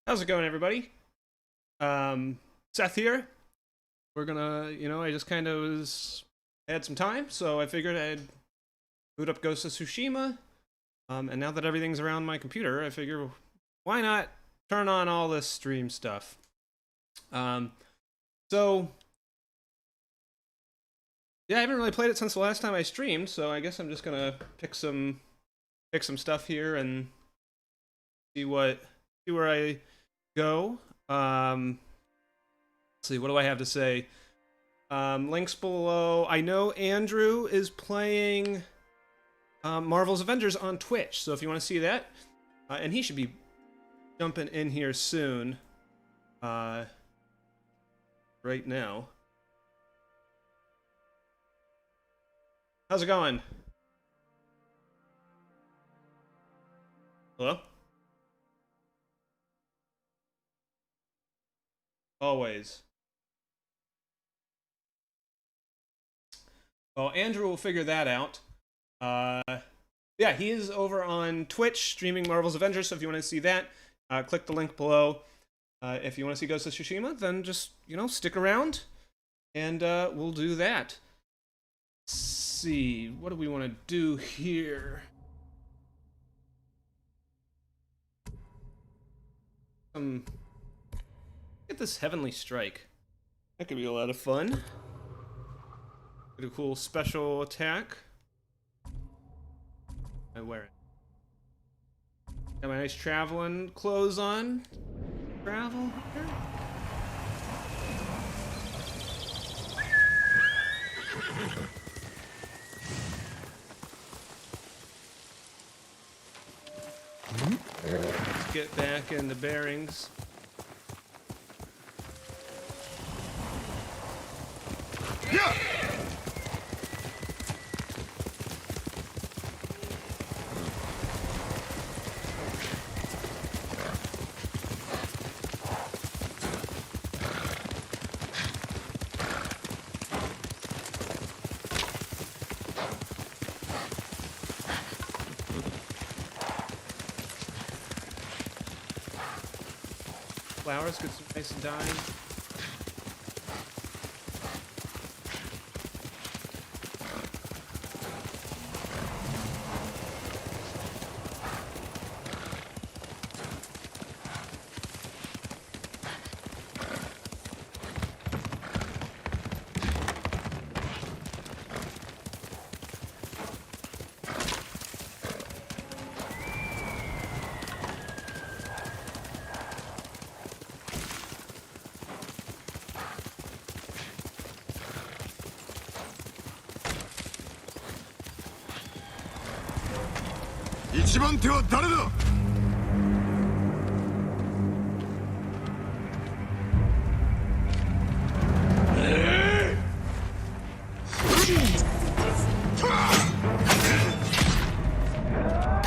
How's it going, everybody? Seth here. We're gonna, I just kind of had some time, so I figured I'd boot up Ghost of Tsushima. And now that everything's around my computer, I figure why not turn on all this stream stuff. So yeah, I haven't really played it since the last time I streamed, so I guess I'm just gonna pick some stuff here and see where I go. Let's see, what do I have to say? Links below. I know Andrew is playing Marvel's Avengers on Twitch, so if you want to see that, and he should be jumping in here soon, right now. How's it going? Hello? Always. Well, Andrew will figure that out. Yeah, he is over on Twitch streaming Marvel's Avengers, so if you want to see that, click the link below. If you want to see Ghost of Tsushima, then just, stick around, and we'll do that. Let's see, what do we want to do here? Get this Heavenly Strike. That could be a lot of fun. Get a cool special attack. I wear it. Got my nice traveling clothes on. Travel here. Let's get back in the bearings. Yeah. Flowers, get some nice dye.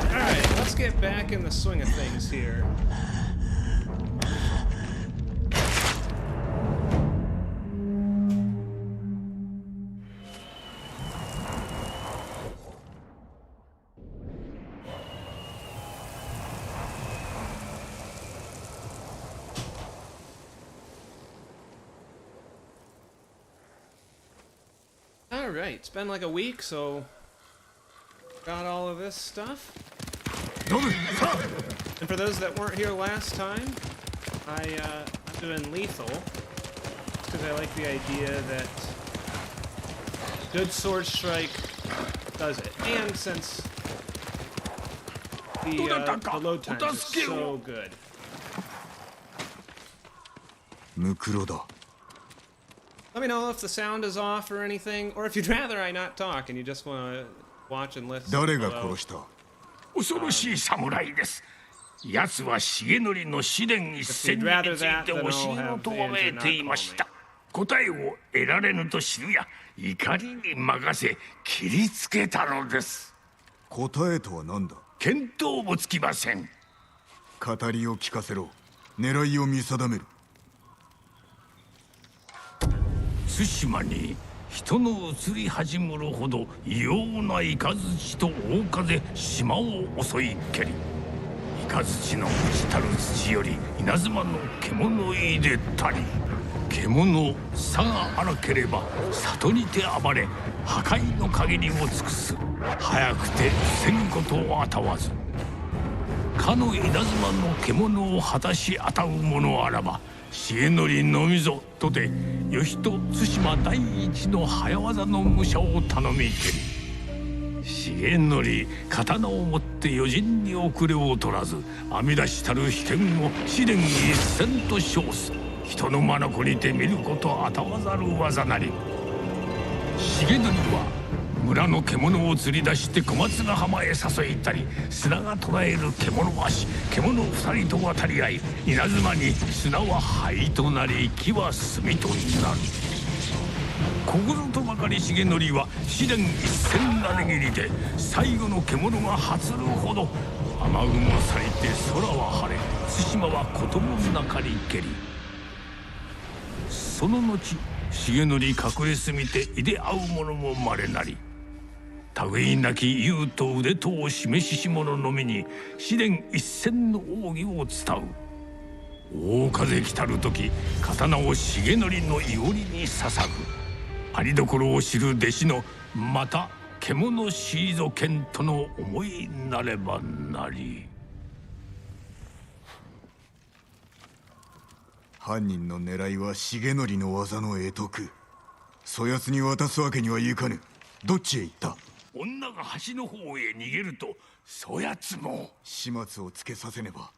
Alright, let's get back in the swing of things here. Alright, it's been like a week, so got all of this stuff. And for those that weren't here last time, I'm doing lethal, because I like the idea that good sword strike does it. And since the load times are so good. Let me know if the sound is off or anything, or if you'd rather I not talk and you just want to watch and listen. 誰が殺した？恐ろしい侍です。奴は重則の試練一戦について教えのとわめいていました。答えを得られぬと知るや、怒りに任せ切りつけたのです。答えとは何だ？見当もつきません。語りを聞かせろ。狙いを見定める。対馬に人の移り始むるほど異様な雷と大風島を襲いけり雷の朽ちたる土より稲妻の獣いでたり、獣さが荒ければ里にて暴れ、破壊の限りを尽くす。早くてせんことあたわず、かの稲妻の獣を果たしあたう者あらば、重則のみぞとて義と対馬第一の早業の武者を頼みけり。重則刀をもって余人に遅れを取らず、編み出したる秘剣を試練一戦と称す。人の眼にて見ることあたわざる技なり。重則は村の獣を釣り出して小松ヶ浜へ誘いたり、砂が捉える獣足、獣二人と渡り合い、稲妻に砂は灰となり、木は炭となる。ここぞとばかり重則は試練一戦なねぎりで、最後の獣が発るほど。雨雲さりて空は晴れ、対馬はこともなかりけり。その後重則隠れすみていで会う者もまれなり。類いなき勇と腕とを示しし者のみに試練一戦の奥義を伝う。大風来たる時、刀を重則のいおりに捧ぐ。ありどころを知る弟子の、また獣シード剣との思いなればなり。犯人の狙いは重則の技の会得。そやつに渡すわけにはいかぬ。どっちへ行った？女が橋の方へ逃げると、そやつも始末をつけさせねば。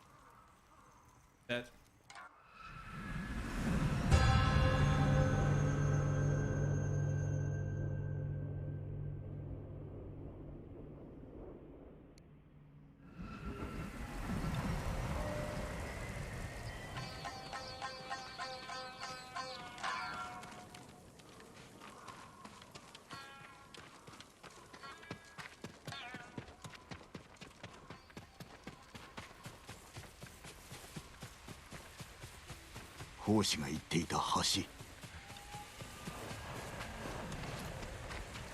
法師が言っていた橋。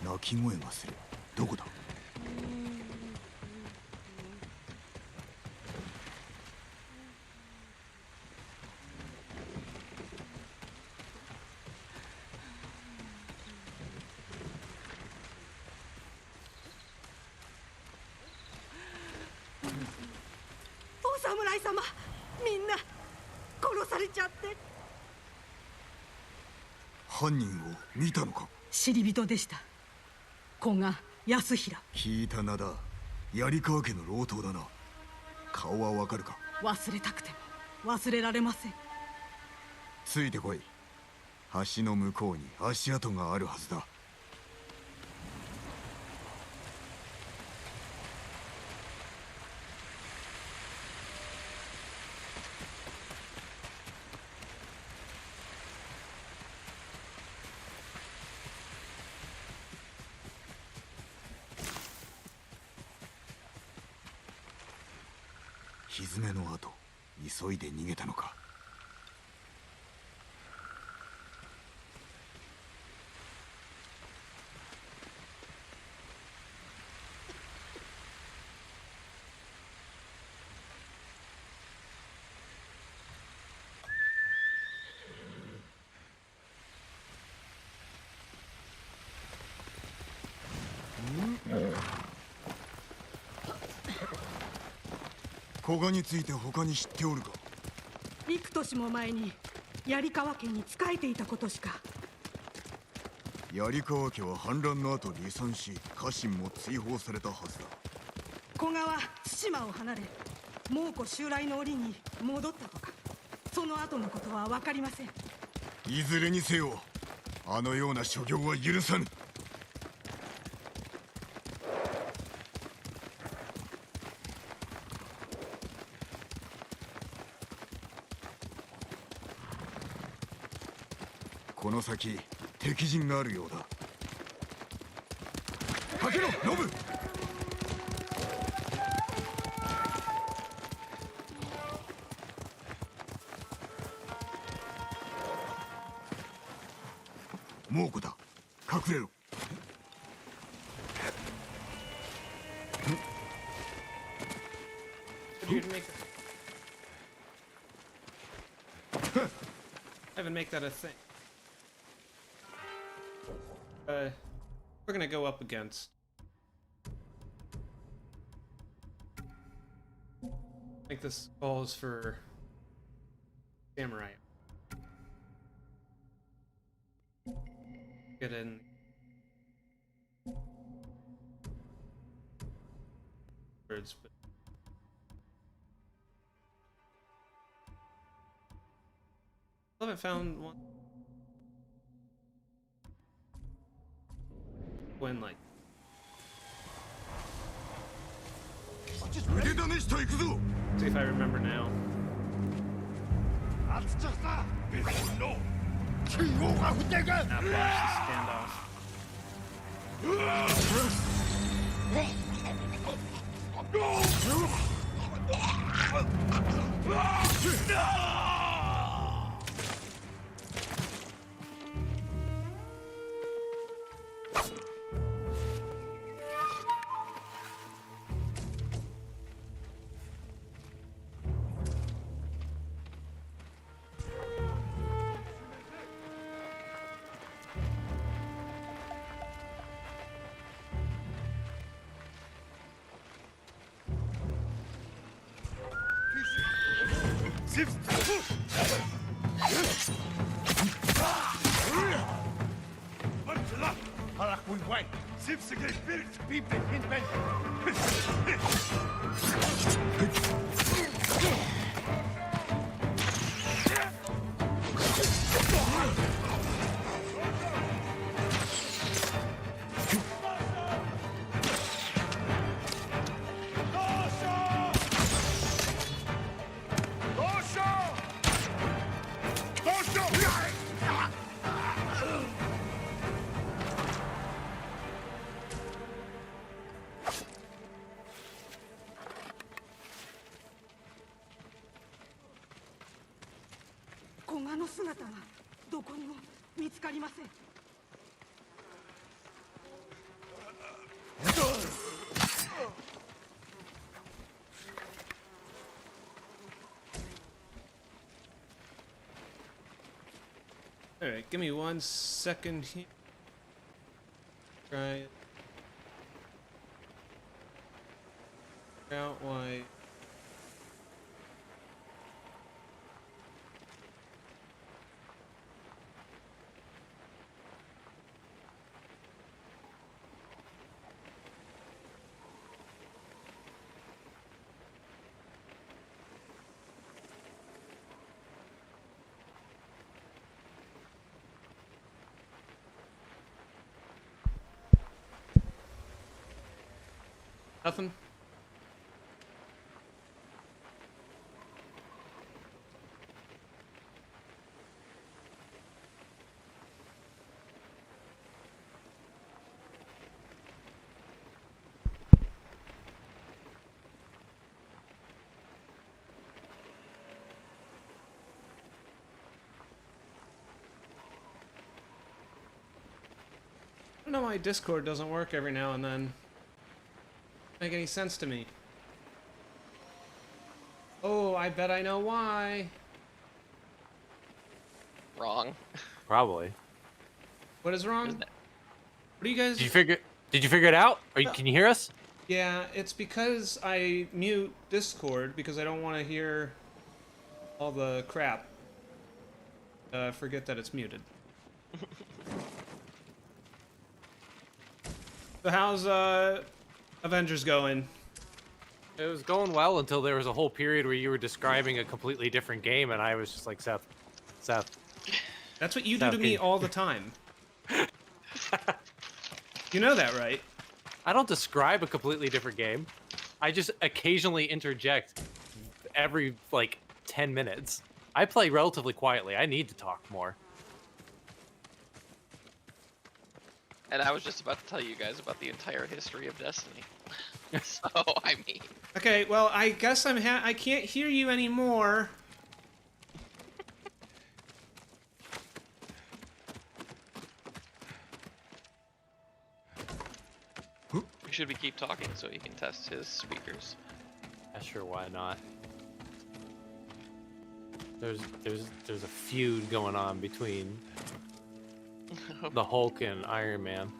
鳴き声がする。どこだ？お侍様、みんな殺されちゃって。犯人を見たのか？知り人でした。古賀康平。聞いた名だ。槍川家の老頭だな。顔はわかるか？忘れたくても忘れられません。ついてこい。橋の向こうに足跡があるはずだ。蹄の後、急いで逃げたのか。古賀について他に知っておるか？幾年も前に槍川家に仕えていたことしか。槍川家は反乱の後離散し、家臣も追放されたはずだ。古賀は対馬を離れ、蒙古襲来の折に戻ったとか。その後のことは分かりません。いずれにせよ、あのような所業は許さぬ。この先、敵陣があるようだ。かけろ、ノブ！猛虎だ。隠れろ。Could you make ahead and make that a thing. We're gonna go up against. I think this calls for samurai. Get in. Words, but I haven't found one. When like. See if I remember now. Now botch the standoff. Alright, give me 1 second here. Try it. Out why. Nothing? I don't know why Discord doesn't work every now and then. Make any sense to me. Oh, I bet I know why. Wrong. Probably. What is wrong? What do you guys? Did you figure it out? Can you hear us? Yeah, it's because I mute Discord because I don't want to hear all the crap. Forget that it's muted. So how's Avengers going? It was going well until there was a whole period where you were describing a completely different game, and I was just like, Seth. That's what you do to me all the time. You know that, right? I don't describe a completely different game. I just occasionally interject every, like, 10 minutes. I play relatively quietly. I need to talk more. And I was just about to tell you guys about the entire history of Destiny. So, I mean... Okay, well, I guess I can't hear you anymore. Should we keep talking so he can test his speakers? Yeah, sure, why not? There's a feud going on between the Hulk and Iron Man.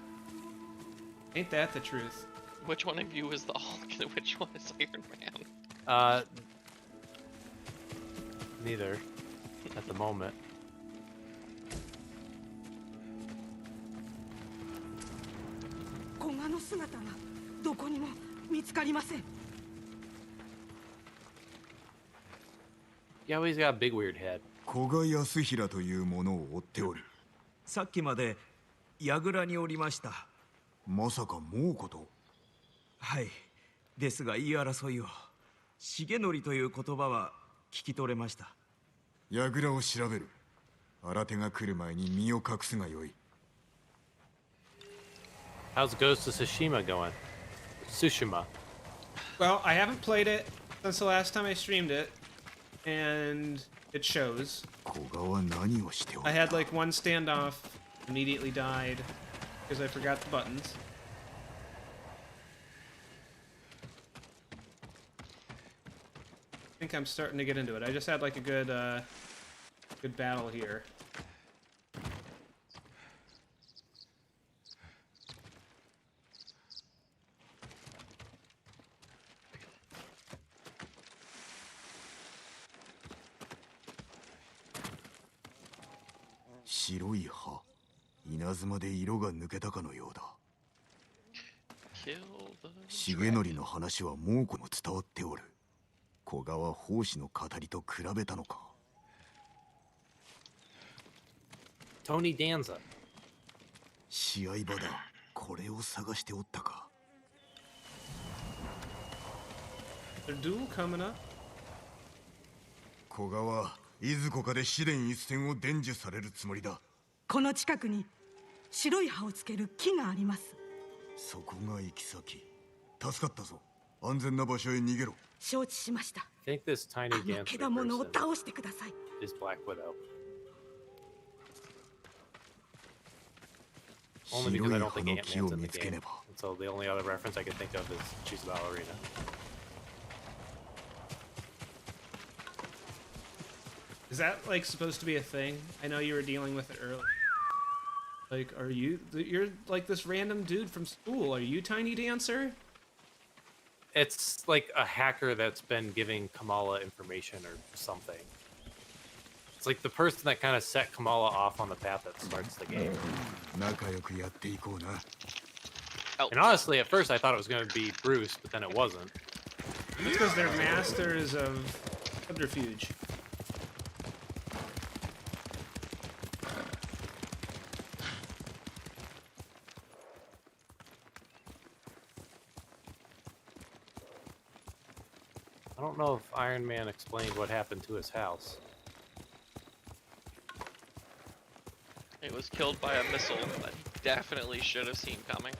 Ain't that the truth? Which one of you is the Hulk and which one is Iron Man? Neither at the moment. Yeah, he's got a big weird head. 古賀康平というものを追っておる。さっきまで櫓におりました。まさか猛虎と。はい。ですが言い争いを。重則という言葉は聞き取れました。櫓を調べる。新手が来る前に身を隠すがよい。How's Ghost of Tsushima going? Tsushima. Well, I haven't played it since the last time I streamed it, and it shows. 古賀は何をしておる。I had like one standoff, immediately died because I forgot the buttons. I think I'm starting to get into it. I just had like a good battle here. "白い歯、稲妻で色が抜けたかのようだ。重則の話は猛虎も伝わっておる。古賀は法師の語りと比べたのか。Tony Danza. 試合場だ。これを探しておったか。There's a duel coming up. 古賀はいずこかで試練一戦を伝授されるつもりだ。この近くに白い葉をつける木があります。そこが行き先。助かったぞ。安全な場所へ逃げろ。承知しました。I think this tiny あの dancer けだものを person 倒してください。 is Black Widow. Only because I don't think 白い葉の木を Ant-Man's in 見 the つけ game. ねば。 So the only other reference I can think of is she's a ballerina. Is that like supposed to be a thing? I know you were dealing with it earlier. Like, you're like this random dude from school. Are you Tiny Dancer? It's like a hacker that's been giving Kamala information or something. It's like the person that kind of set Kamala off on the path that starts the game. 仲良くやっていこうな。And honestly, at first I thought it was going to be Bruce, but then it wasn't. It's because they're masters of subterfuge. I don't know if Iron Man explained what happened to his house. It was killed by a missile that he definitely should have seen coming.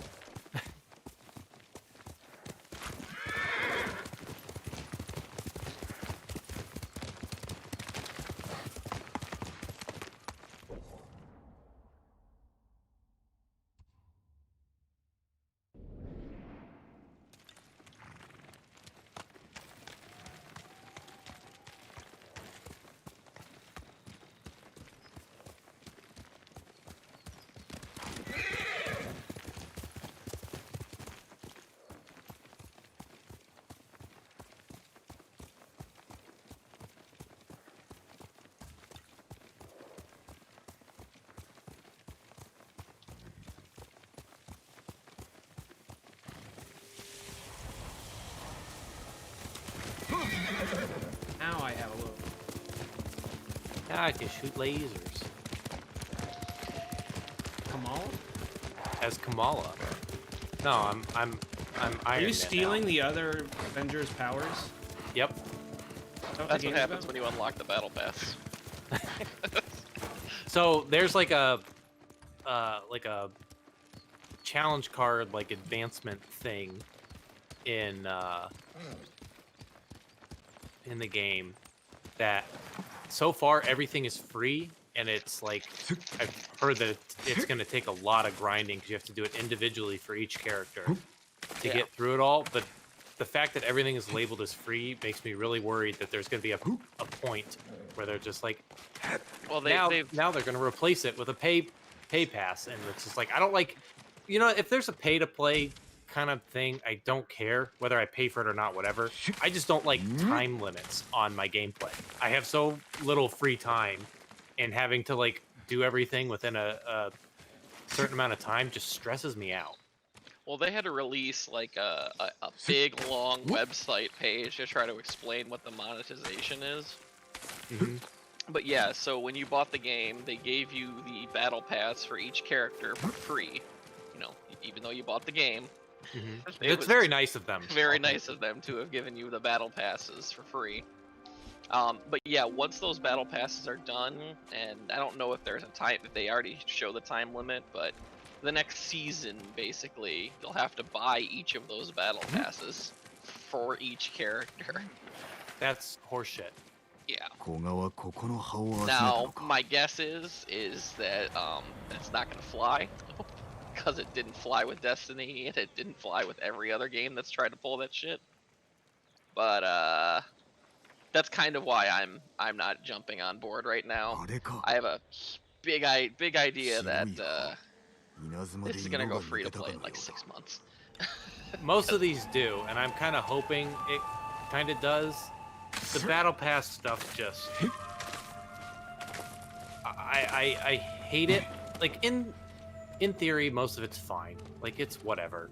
Now I have a little. Now I can shoot lasers. Kamala? As Kamala. No, I'm Iron Man. Are you now. stealing the other Avengers' powers? Yep. That's what happens when you unlock the battle pass. So there's like a challenge card, like advancement thing in the game that so far everything is free, and it's like I've heard that it's going to take a lot of grinding because you have to do it individually for each character to get through it all. But the fact that everything is labeled as free makes me really worried that there's going to be a point where they're just like, Well, now they're going to replace it with a pay pass, and it's just like, I don't like, if there's a pay to play kind of thing, I don't care whether I pay for it or not, whatever. I just don't like time limits on my gameplay. I have so little free time, and having to like do everything within a certain amount of time just stresses me out. Well, they had to release like a big long website page to try to explain what the monetization is. But yeah, so when you bought the game, they gave you the battle pass for each character for free. Even though you bought the game. It's very nice of them. Very nice of them to have given you the battle passes for free. But yeah, once those battle passes are done, and I don't know if there's a time, if they already show the time limit, but the next season, basically, you'll have to buy each of those battle passes for each character. That's horseshit. Yeah. Now, my guess is that it's not gonna fly, because it didn't fly with Destiny, and it didn't fly with every other game that's tried to pull that shit. But that's kind of why I'm not jumping on board right now. I have a big idea that this is gonna go free to play in like 6 months. Most of these do, and I'm kind of hoping it kind of does. The battle pass stuff just, I hate it. Like in theory, most of it's fine. Like it's whatever.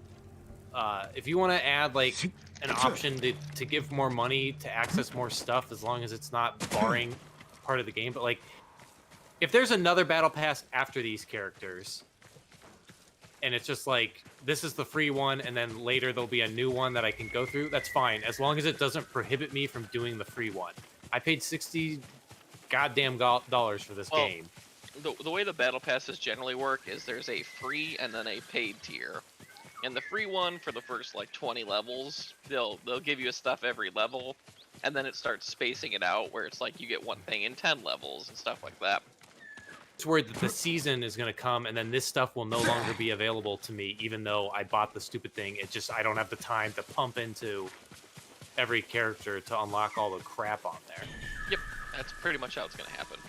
If you want to add like an option to give more money to access more stuff, as long as it's not barring part of the game. But like, if there's another battle pass after these characters, and it's just like, this is the free one, and then later there'll be a new one that I can go through, that's fine, as long as it doesn't prohibit me from doing the free one. I paid $60 goddamn dollars for this game. The way the battle passes generally work is there's a free and then a paid tier. And the free one, for the first like 20 levels, they'll give you stuff every level, and then it starts spacing it out where it's like you get one thing in 10 levels and stuff like that. It's where the season is going to come, and then this stuff will no longer be available to me, even though I bought the stupid thing. It just, I don't have the time to pump into every character to unlock all the crap on there. Yep, that's pretty much how it's going to happen.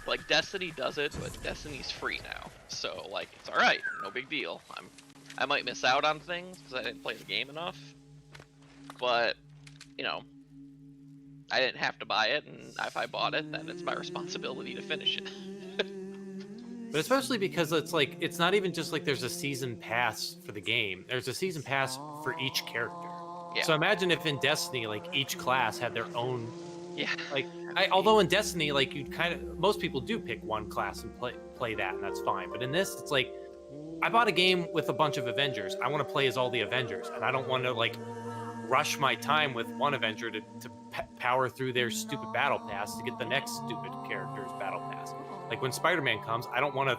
Like, Destiny does it, but Destiny's free now. So, like, it's alright, no big deal. I might miss out on things because I didn't play the game enough. But, I didn't have to buy it, and if I bought it, then it's my responsibility to finish it. But especially because it's like, it's not even just like there's a season pass for the game. There's a season pass for each character. Yeah. So imagine if in Destiny, like, each class had their own... Yeah. Like, although in Destiny, like, you'd kind of... Most people do pick one class and play that, and that's fine. But in this, it's like, I bought a game with a bunch of Avengers. I want to play as all the Avengers, and I don't want to, like, rush my time with one Avenger to power through their stupid battle pass to get the next stupid character's battle pass. Like, when Spider-Man comes, I don't want to,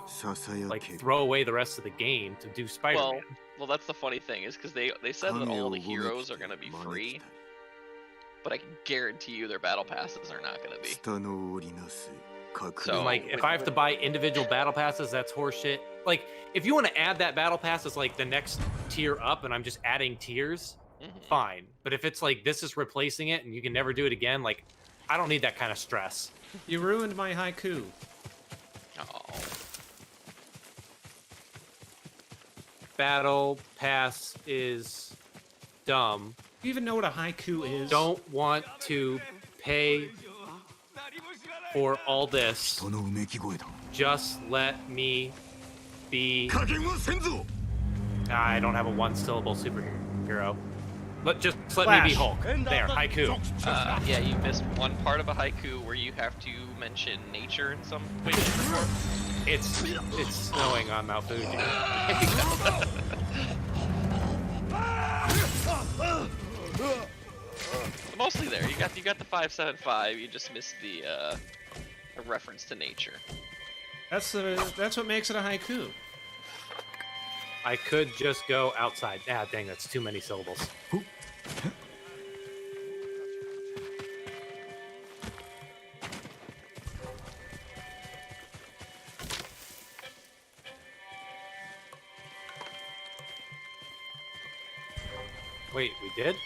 like, throw away the rest of the game to do Spider-Man. Well, that's the funny thing, is because they said that all the heroes are going to be free, but I can guarantee you their battle passes are not going to be. So, like, if I have to buy individual battle passes, that's horseshit. Like, if you want to add that battle pass as, like, the next tier up, and I'm just adding tiers, fine. But if it's like, this is replacing it, and you can never do it again, like, I don't need that kind of stress. You ruined my haiku. Oh. Battle pass is dumb. Do you even know what a haiku is? Don't want to pay for all this. Just let me be... I don't have a one-syllable superhero. Just let me be Hulk. There, haiku. Yeah, you missed one part of a haiku where you have to mention nature in some way, shape, or form. It's snowing on Mount Fuji. Mostly there. You got the 575. You just missed the a reference to nature. That's what makes it a haiku. I could just go outside. Ah, dang, that's too many syllables. Wait, we did?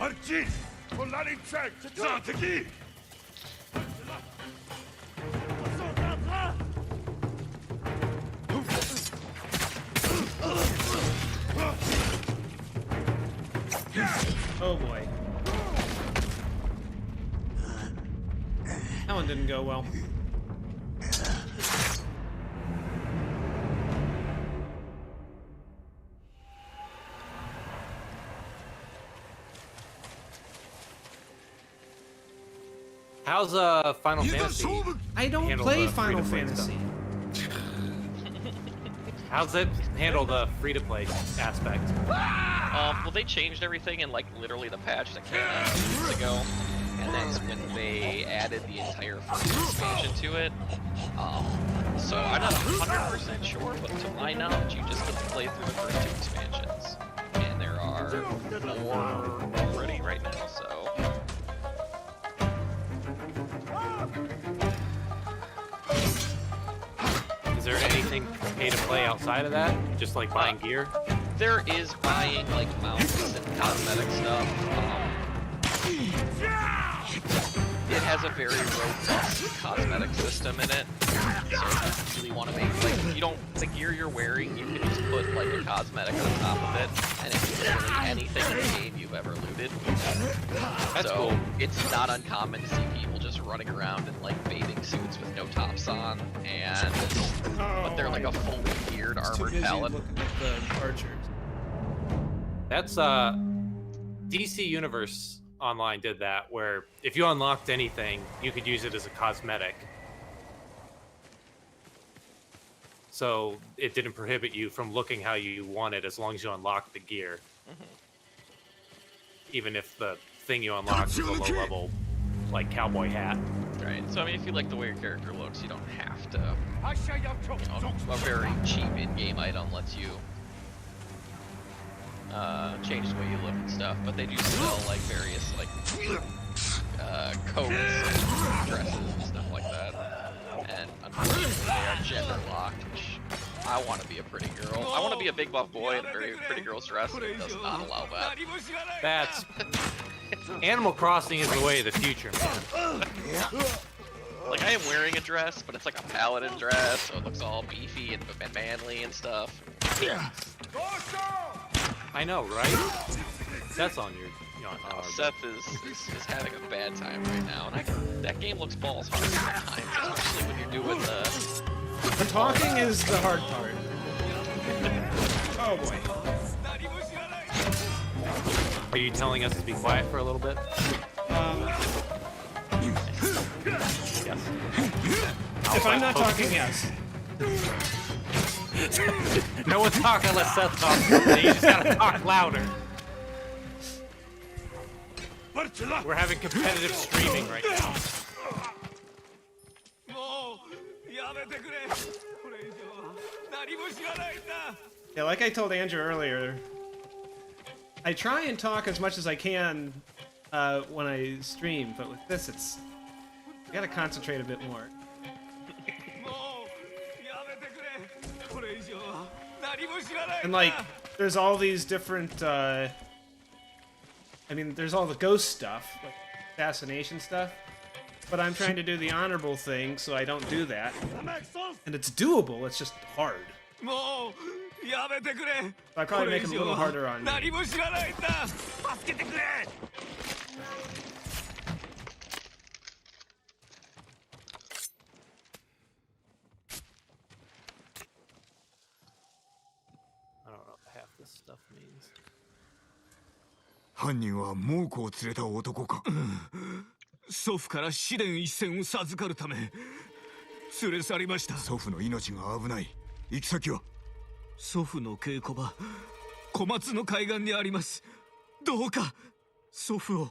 Archie! Polari check! Zataki! Oh boy. That one didn't go well. How's Final Fantasy? I don't handle play the Final free-to-play Fantasy. How's it handle the free-to-play aspect? Well, they changed everything in like literally the patch that came out 2 weeks ago, and that's when they added the entire first expansion to it. So I'm not 100% sure, but to my knowledge, you just get to play through the first 2 expansions, and there are 4 already right now. So. Is there anything pay to play outside of that? Just like buying gear? There is buying like mounts and cosmetic stuff. It has a very robust cosmetic system in it. So if you really want to make like if you don't the gear you're wearing, you can just put like a cosmetic on top of it, and it's literally anything in the game you've ever looted. That's so cool. it's not uncommon to see people just running around in like bathing suits with no tops on, and but they're like a fully geared armored paladin. Looking at the archers. That's DC Universe Online did that, where if you unlocked anything, you could use it as a cosmetic. So it didn't prohibit you from looking how you wanted as long as you unlocked the gear. Even if the thing you unlocked was a low level, like cowboy hat. Right. So I mean, if you like the way your character looks, you don't have to. You know, a very cheap in-game item lets you change the way you look and stuff. But they do sell like various like coats and dresses and stuff like that. And unfortunately, they are gender locked, which I want to be a pretty girl. I want to be a big buff boy in a very pretty girl's dress, and it does not allow that. That's Animal Crossing is the way of the future, man. Like, I am wearing a dress, but it's like a paladin dress, so it looks all beefy and manly and stuff. I know, right? That's on your. Seth is having a bad time right now, and that game looks balls hard sometimes, especially when you're doing The talking is the hard part. Oh boy. Are you telling us to be quiet for a little bit? Yes. If I'm not talking, yes. No one talk unless Seth talks. You just gotta talk louder. We're having competitive streaming right now. Yeah, like I told Andrew earlier, I try and talk as much as I can when I stream, but with this, it's you gotta concentrate a bit more. And like, there's all these different. I mean, there's all the ghost stuff, like assassination stuff, but I'm trying to do the honorable thing, so I don't do that. And it's doable. It's just hard. So I probably make it a little harder on me. I don't know what half this stuff means. 犯人は猛虎を連れた男か。祖父から試練一戦を授かるため連れ去りました。祖父の命が危ない。行き先は？祖父の稽古場、小松の海岸にあります。どうか祖父を。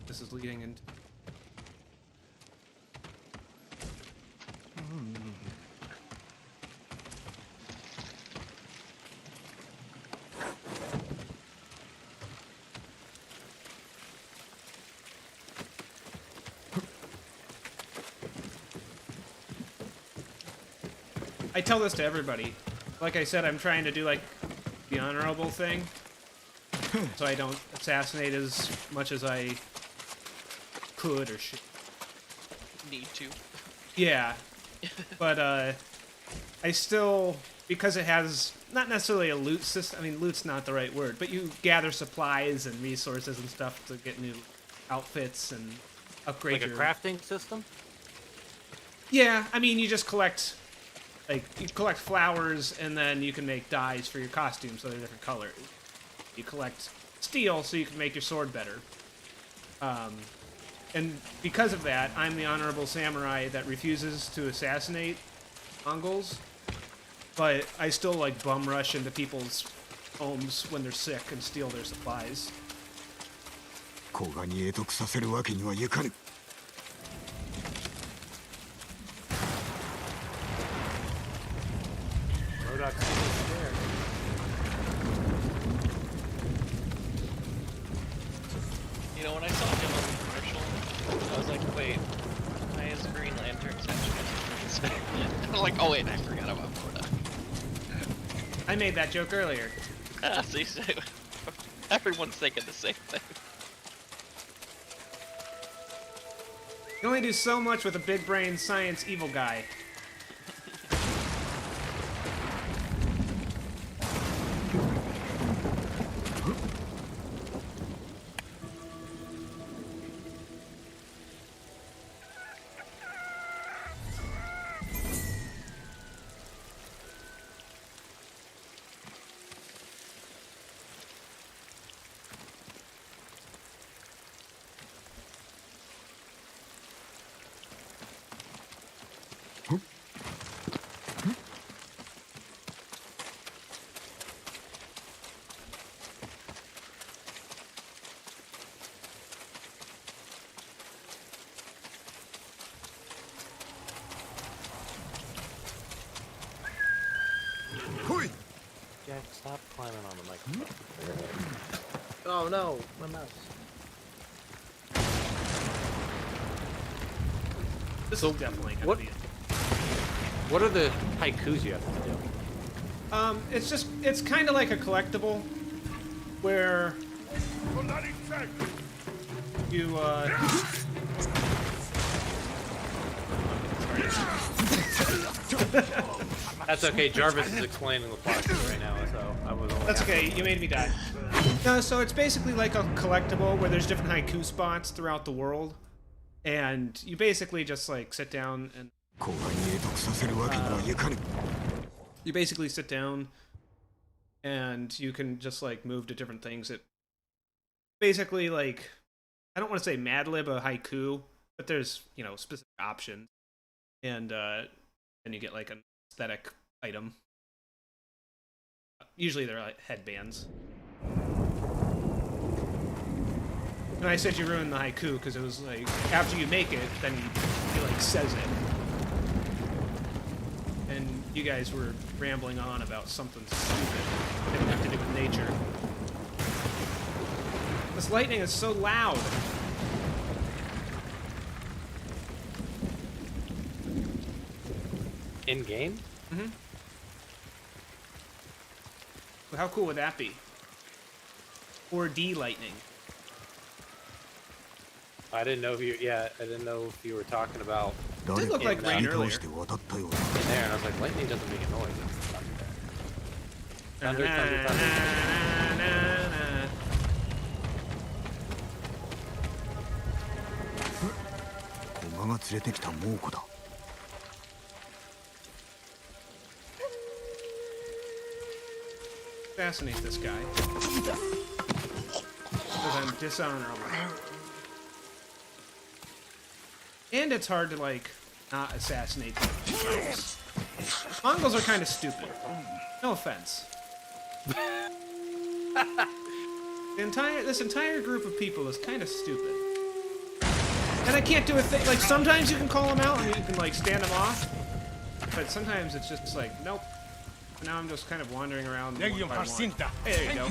This is leading into. I tell this to everybody. Like I said, I'm trying to do like the honorable thing, so I don't assassinate as much as I could or should. Need to. Yeah, but I still, because it has not necessarily a loot system. I mean, loot's not the right word, but you gather supplies and resources and stuff to get new outfits and upgrade Like a crafting system? Yeah, I mean, you just collect, like, you collect flowers, and then you can make dyes for your costumes, so they're different colors. You collect steel, so you can make your sword better. And because of that, I'm the honorable samurai that refuses to assassinate Mongols, but I still, like, bum rush into people's homes when they're sick and steal their supplies. 古賀に会得させるわけにはいかぬ。You know, when I saw him on the commercial, I was like, wait, why is Green Lantern such a I'm like, oh wait, I forgot about Bout. I made that joke earlier. See, everyone's thinking the same thing. You can only do so much with a big brain science evil guy. Jack, stop climbing on the microphone. Oh no, my mouse. This So, is definitely gonna what- be it. What are the haikus you have to do? It's kind of like a collectible, where you, That's okay, Jarvis is explaining the plot to me right now, so I was only That's half- okay, you made me die. No, so it's basically like a collectible where there's different haiku spots throughout the world, and you basically just like sit down and 古賀に会得させるわけにはいかぬ。 you basically sit down and you can just like move to different things. It basically like, I don't want to say Mad Lib a haiku, but there's, you know, specific options, and then you get like an aesthetic item. Usually they're like headbands. And I said you ruined the haiku because it was like after you make it, then he like says it. And you guys were rambling on about something stupid that didn't have to do with nature. This lightning is so loud. In game? Mm-hmm. Well, how cool would that be? 4D lightning. I didn't know if you. Yeah, I didn't know if you were talking about 誰 Did look like か rain 切り倒 earlier. して渡ったようだ。 in there, and I was like, lightning doesn't make a noise. It's thunder. Thunder, thunder, thunder. 古賀が連れてきた猛虎だ。 Assassinate this guy. Because I'm dishonorable. And it's hard to, like, not assassinate the Mongols. Mongols are kind of stupid. No offense. This entire group of people is kind of stupid. And I can't do a thing. Like, sometimes you can call them out and you can, like, stand them off. But sometimes it's just like, nope. Now I'm just kind of wandering around one by one. Hey, there you go.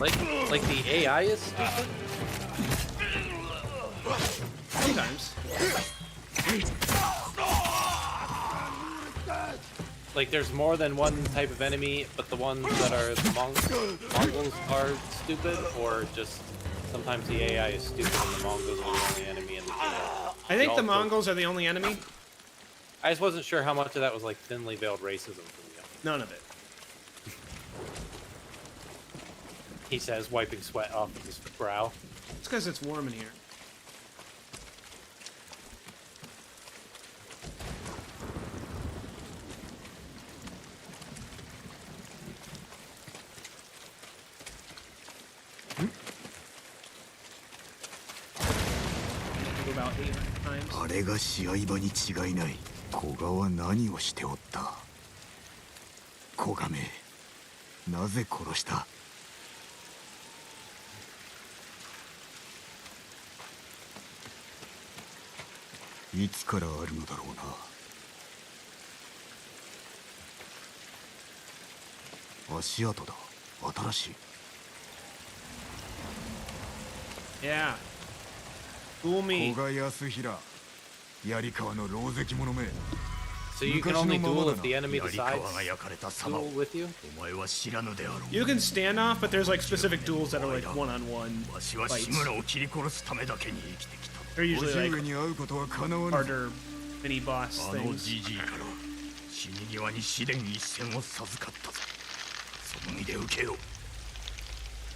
Like the AI is stupid. Sometimes. Like Like, there's more than one type of enemy, but the ones that are the Mongols are stupid, or just sometimes the AI is stupid and the Mongols are the only enemy in the game. I think the Mongols are the only enemy. I just wasn't sure how much of that was like thinly veiled racism from you. None of it. He says, wiping sweat off of his brow. It's because it's warm in here. About 800 times. あれが試合場に違いない。古賀は何をしておった。古賀め、なぜ殺した。いつからあるのだろうな。足跡だ。新しい。Yeah. Fool me. 古賀康平、槍川の狼藉者め。 So you can only duel if the enemy decides to duel with you? You can stand off, but there's like specific duels that are like one-on-one fights. They're usually like harder mini-boss things.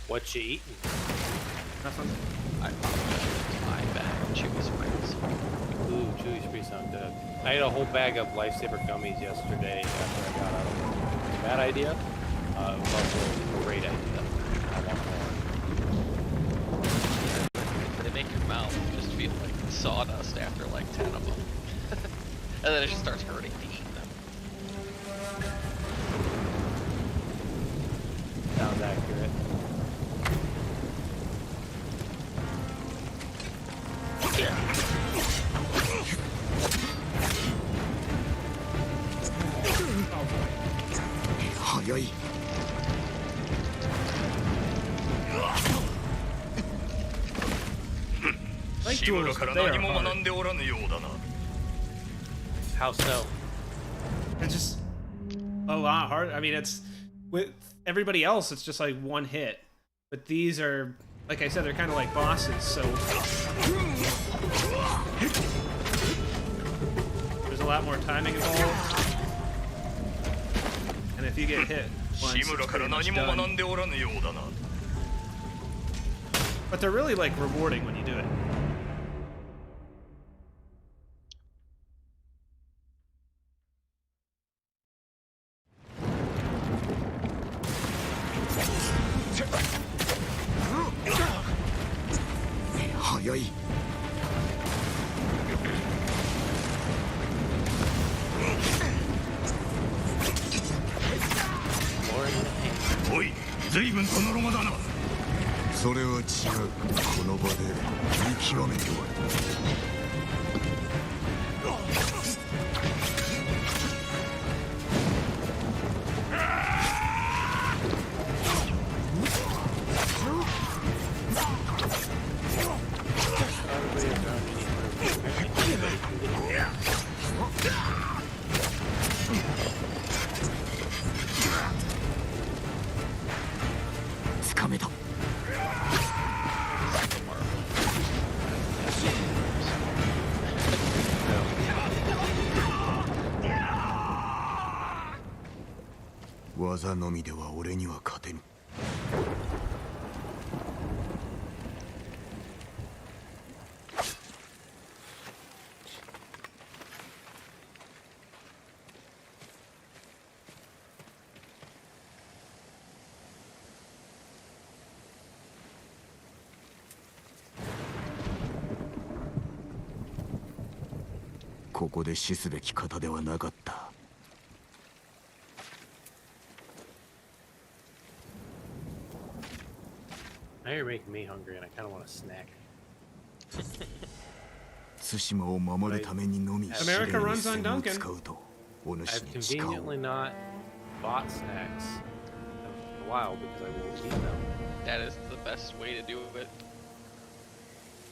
What you eating? Nothing. I found my bag of chewy springs. Ooh, chewy springs sound good. I ate a whole bag of Lifesaver gummies yesterday after I got out of work. Bad idea. It was also a great idea. I want more. They make your mouth just feel like sawdust after like 10 of them. And then it just starts hurting to eat them. Sounds accurate. Like duels, but they are hard. How so? It's just a lot hard. I mean, it's with everybody else, it's just like one hit. But these are, like I said, they're kind of like bosses, so there's a lot more timing involved. And if you get hit once, it's pretty much done. But they're really like rewarding when you do it. Now you're making me hungry and I kind of want a snack. America runs on Duncan. I've conveniently not bought snacks in a while because I won't eat them. That is the best way to do it.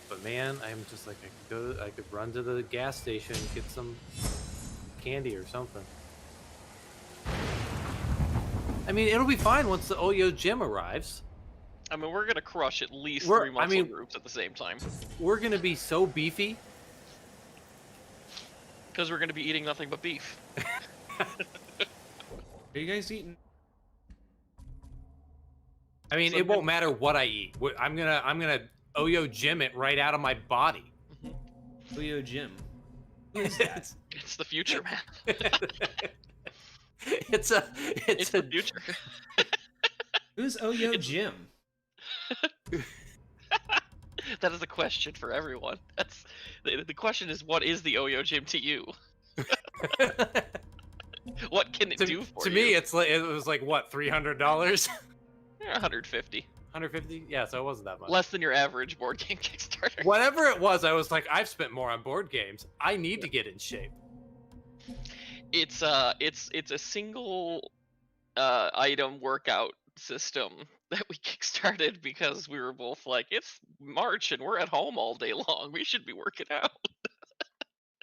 But man, I'm just like, I could run to the gas station and get some candy or something. I mean, it'll be fine once the Oyo Gym arrives. I mean, we're gonna crush at least 3 muscle groups at the same time. We're gonna be so beefy. Because we're gonna be eating nothing but beef. Are you guys eating? I mean, it won't matter what I eat. I'm gonna Oyo Gym it right out of my body. Oyo Gym. Who is that? It's the future, man. It's the future. Who's Oyo Gym? That is a question for everyone. That's the question is, what is the Oyo Gym to you? What can it do for you? To me, it was like what, $300? 150. 150? Yeah, so it wasn't that much. Less than your average board game Kickstarter. Whatever it was, I was like, I've spent more on board games. I need to get in shape. It's a single item workout system that we kickstarted because we were both like, it's March and we're at home all day long. We should be working out.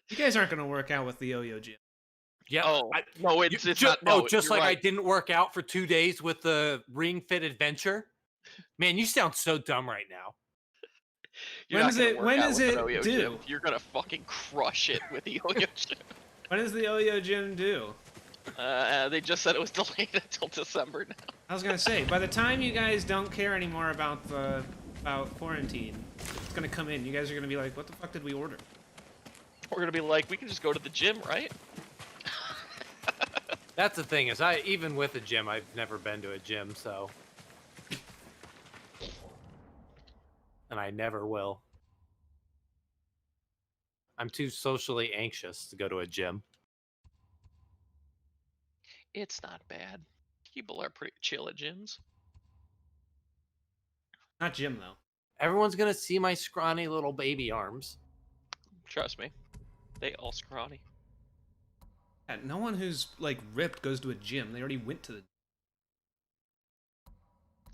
You guys aren't gonna work out with the Oyo Gym. Yeah. Oh, no, it's not. No, just like right. I didn't work out for 2 days with the Ring Fit Adventure. Man, you sound so dumb right now. When does it do? Gym. You're gonna fucking crush it with the Oyo Gym. When does the Oyo Gym do? They just said it was delayed until December now. I was gonna say, by the time you guys don't care anymore about quarantine, it's gonna come in. You guys are gonna be like, what the fuck did we order? We're gonna be like, we can just go to the gym, right? That's the thing, is even with a gym, I've never been to a gym, so. And I never will. I'm too socially anxious to go to a gym. It's not bad. People are pretty chill at gyms. Not gym though. Everyone's gonna see my scrawny little baby arms. Trust me, they all scrawny. Yeah, no one who's like ripped goes to a gym. They already went to the.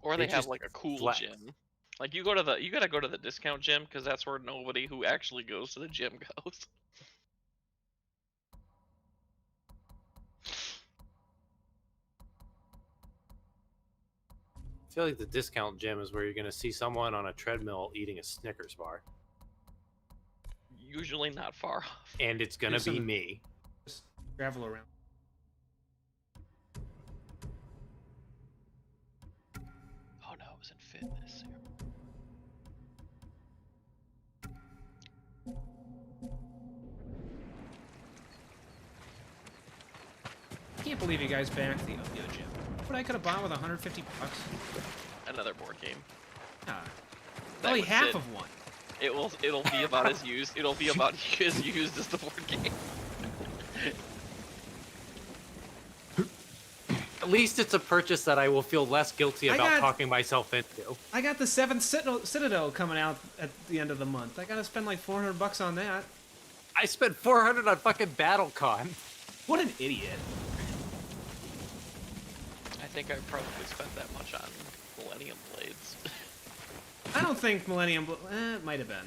Or they have like a cool gym. Like you gotta go to the discount gym because that's where nobody who actually goes to the gym goes. I feel like the discount gym is where you're gonna see someone on a treadmill eating a Snickers bar. Usually not far off. And it's gonna be me. Just travel around. Oh no, it was in fitness. I can't believe you guys backed the Oyo Gym. What I could have bought with 150 bucks. Another board game. Ah, only half of one. It'll be about as used. It'll be about as used as the board game. At least it's a purchase that I will feel less guilty about talking myself into. I got the 7th Citadel coming out at the end of the month. I gotta spend like 400 bucks on that. I spent 400 on fucking BattleCon. What an idiot. I think I probably spent that much on Millennium Blades. I don't think Millennium it might have been.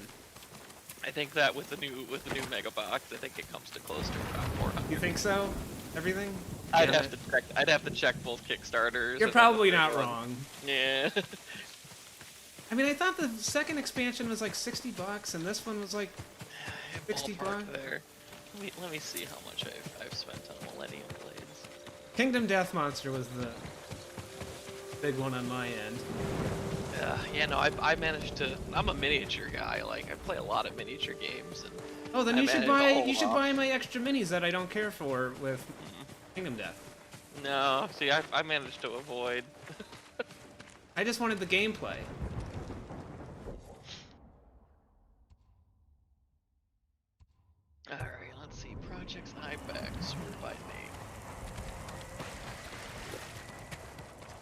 I think that with the new Mega Box, I think it comes to close to around 400. You think so? Everything? I'd have to check both Kickstarters. You're probably not wrong. Yeah. I mean, I thought the second expansion was like 60 bucks, and this one was like 60 bucks. There. Let me see how much I've spent on Millennium Blades. Kingdom Death Monster was the big one on my end. Yeah, no, I managed to. I'm a miniature guy. Like I play a lot of miniature games. And oh, then you should buy my extra minis that I don't care for with Kingdom Death. No, see, I managed to avoid. I just wanted the gameplay. All right, let's see. Projects IBEX sorted by name.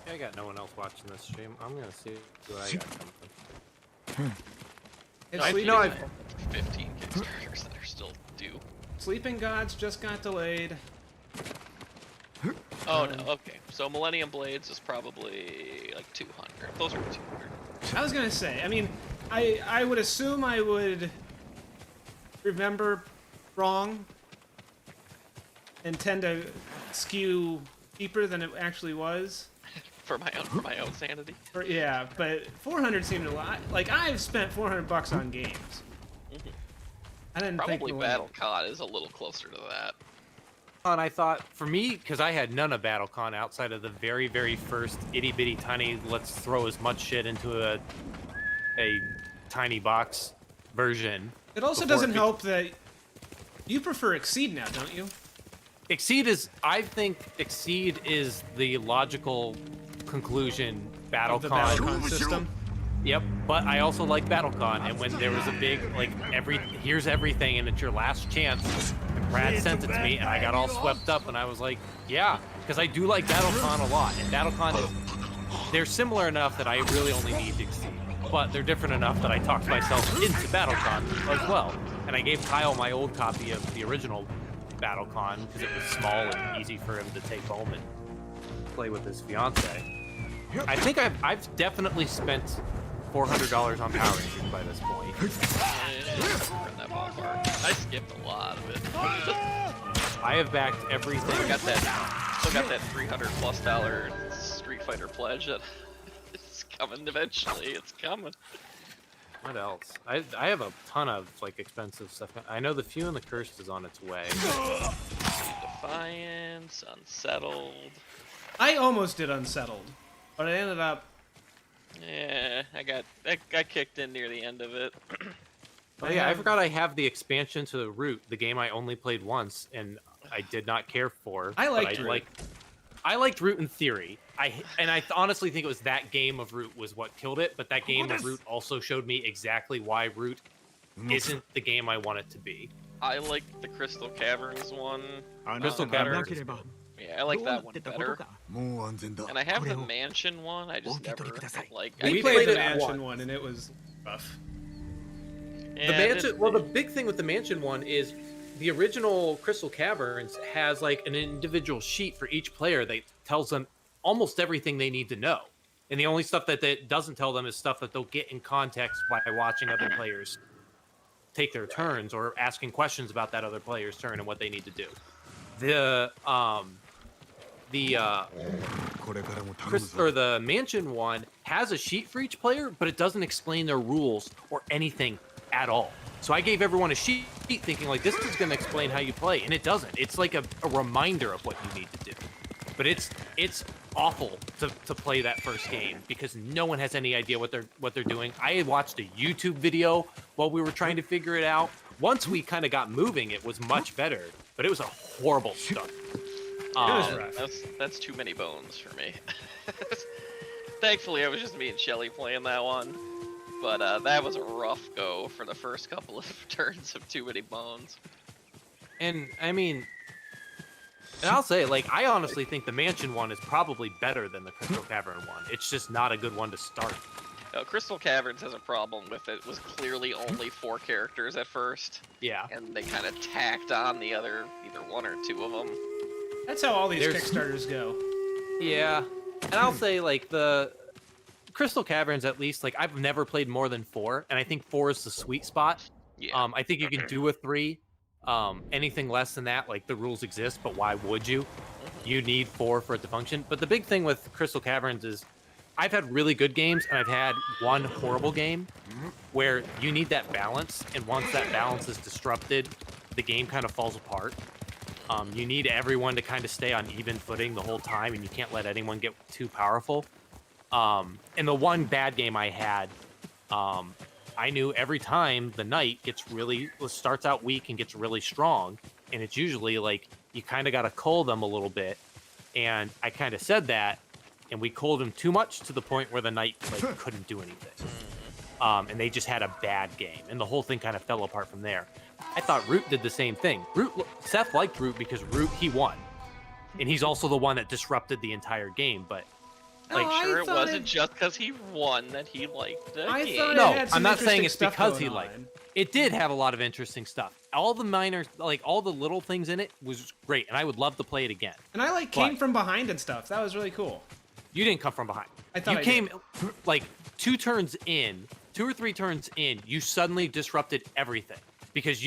I got no one else watching this stream. I'm gonna see what I got coming. I've 15 Kickstarters that are still due. Sleeping Gods just got delayed. Oh no, okay. So Millennium Blades is probably like 200. Those are 200. I was gonna say, I mean, I would assume I would remember wrong and tend to skew cheaper than it actually was. For my own sanity. Yeah, but 400 seemed a lot. Like, I've spent $400 on games. I didn't Probably think BattleCon is a little closer to that. And I thought, for me, because I had none of BattleCon outside of the very, very first itty-bitty tiny, let's throw as much shit into a tiny box version. It also doesn't help that you prefer Exceed now, don't you? I think Exceed is the logical conclusion Of the BattleCon. BattleCon system. Yep, but I also like BattleCon, and when there was a big, like, here's everything, and it's your last chance, and Brad sent it to me, and I got all swept up, and I was like, yeah, because I do like BattleCon a lot, and BattleCon they're similar enough that I really only need to Exceed, but they're different enough that I talked myself into BattleCon as well, and I gave Kyle my old copy of the original BattleCon, because it was small and easy for him to take home and play with his fiance. I think I've definitely spent $400 on Power Rangers by this point. In that ballpark. I skipped a lot of it. I have backed everything. Still got that $300+ Street Fighter pledge that it's coming eventually. It's coming. What else? I have a ton of like expensive stuff. I know the Few and the Cursed is on its way. Defiance, Unsettled. I almost did Unsettled, but I ended up. Yeah, I got kicked in near the end of it. Oh yeah, I forgot I have the expansion to Root, the game I only played once and I did not care for. I liked Root. I liked Root in theory. I honestly think it was that game of Root was what killed it, but that game of Root also showed me exactly why Root isn't the game I want it to be. I like the Crystal Caverns one. Crystal Caverns. Yeah, I like that one better. And I have the Mansion one. I just never like. We played the Mansion one, and it was rough. Yeah, The Mansion. Well, the big thing with the Mansion one is the original Crystal Caverns has like an individual sheet for each player that tells them almost everything they need to know, and the only stuff that it doesn't tell them is stuff that they'll get in context by watching other players take their turns or asking questions about that other player's turn and what they need to do. The Mansion one has a sheet for each player, but it doesn't explain their rules or anything at all. So I gave everyone a sheet thinking like this is going to explain how you play, and it doesn't. It's like a reminder of what you need to do. But it's awful to play that first game because no one has any idea what they're doing. I had watched a YouTube video while we were trying to figure it out. Once we kind of got moving, it was much better, but it was a horrible start. That's too many bones for me. Thankfully, it was just me and Shelly playing that one. But that was a rough go for the first couple of turns of too many bones. And I mean, and I'll say, like, I honestly think the Mansion one is probably better than the Crystal Cavern one. It's just not a good one to start. Crystal Caverns has a problem with it. It was clearly only 4 characters at first. Yeah. And they kind of tacked on the other, either 1 or 2 of them. That's how all these Kickstarters go. Yeah. And I'll say, like, the Crystal Caverns, at least, like, I've never played more than 4, and I think 4 is the sweet spot. Yeah. I think you can do a 3. Anything less than that, like, the rules exist, but why would you? You need 4 for it to function. But the big thing with Crystal Caverns is I've had really good games, and I've had one horrible game where you need that balance, and once that balance is disrupted, the game kind of falls apart. You need everyone to kind of stay on even footing the whole time, and you can't let anyone get too powerful. And the one bad game I had, I knew every time the knight starts out weak and gets really strong, and it's usually like you kind of got to cull them a little bit. And I kind of said that, and we culled him too much to the point where the knight like couldn't do anything. And they just had a bad game, and the whole thing kind of fell apart from there. I thought Root did the same thing. Seth liked Root because Root, he won. And he's also the one that disrupted the entire game, but Like, sure, it wasn't just because he won that he liked the game. No, I'm not saying it's because he liked it. It did have a lot of interesting stuff. All the minor, like, all the little things in it was great, and I would love to play it again. And I, like, came from behind and stuff. That was really cool. You didn't come from behind. I thought you came, like, 2 or 3 turns in, you suddenly disrupted everything. Because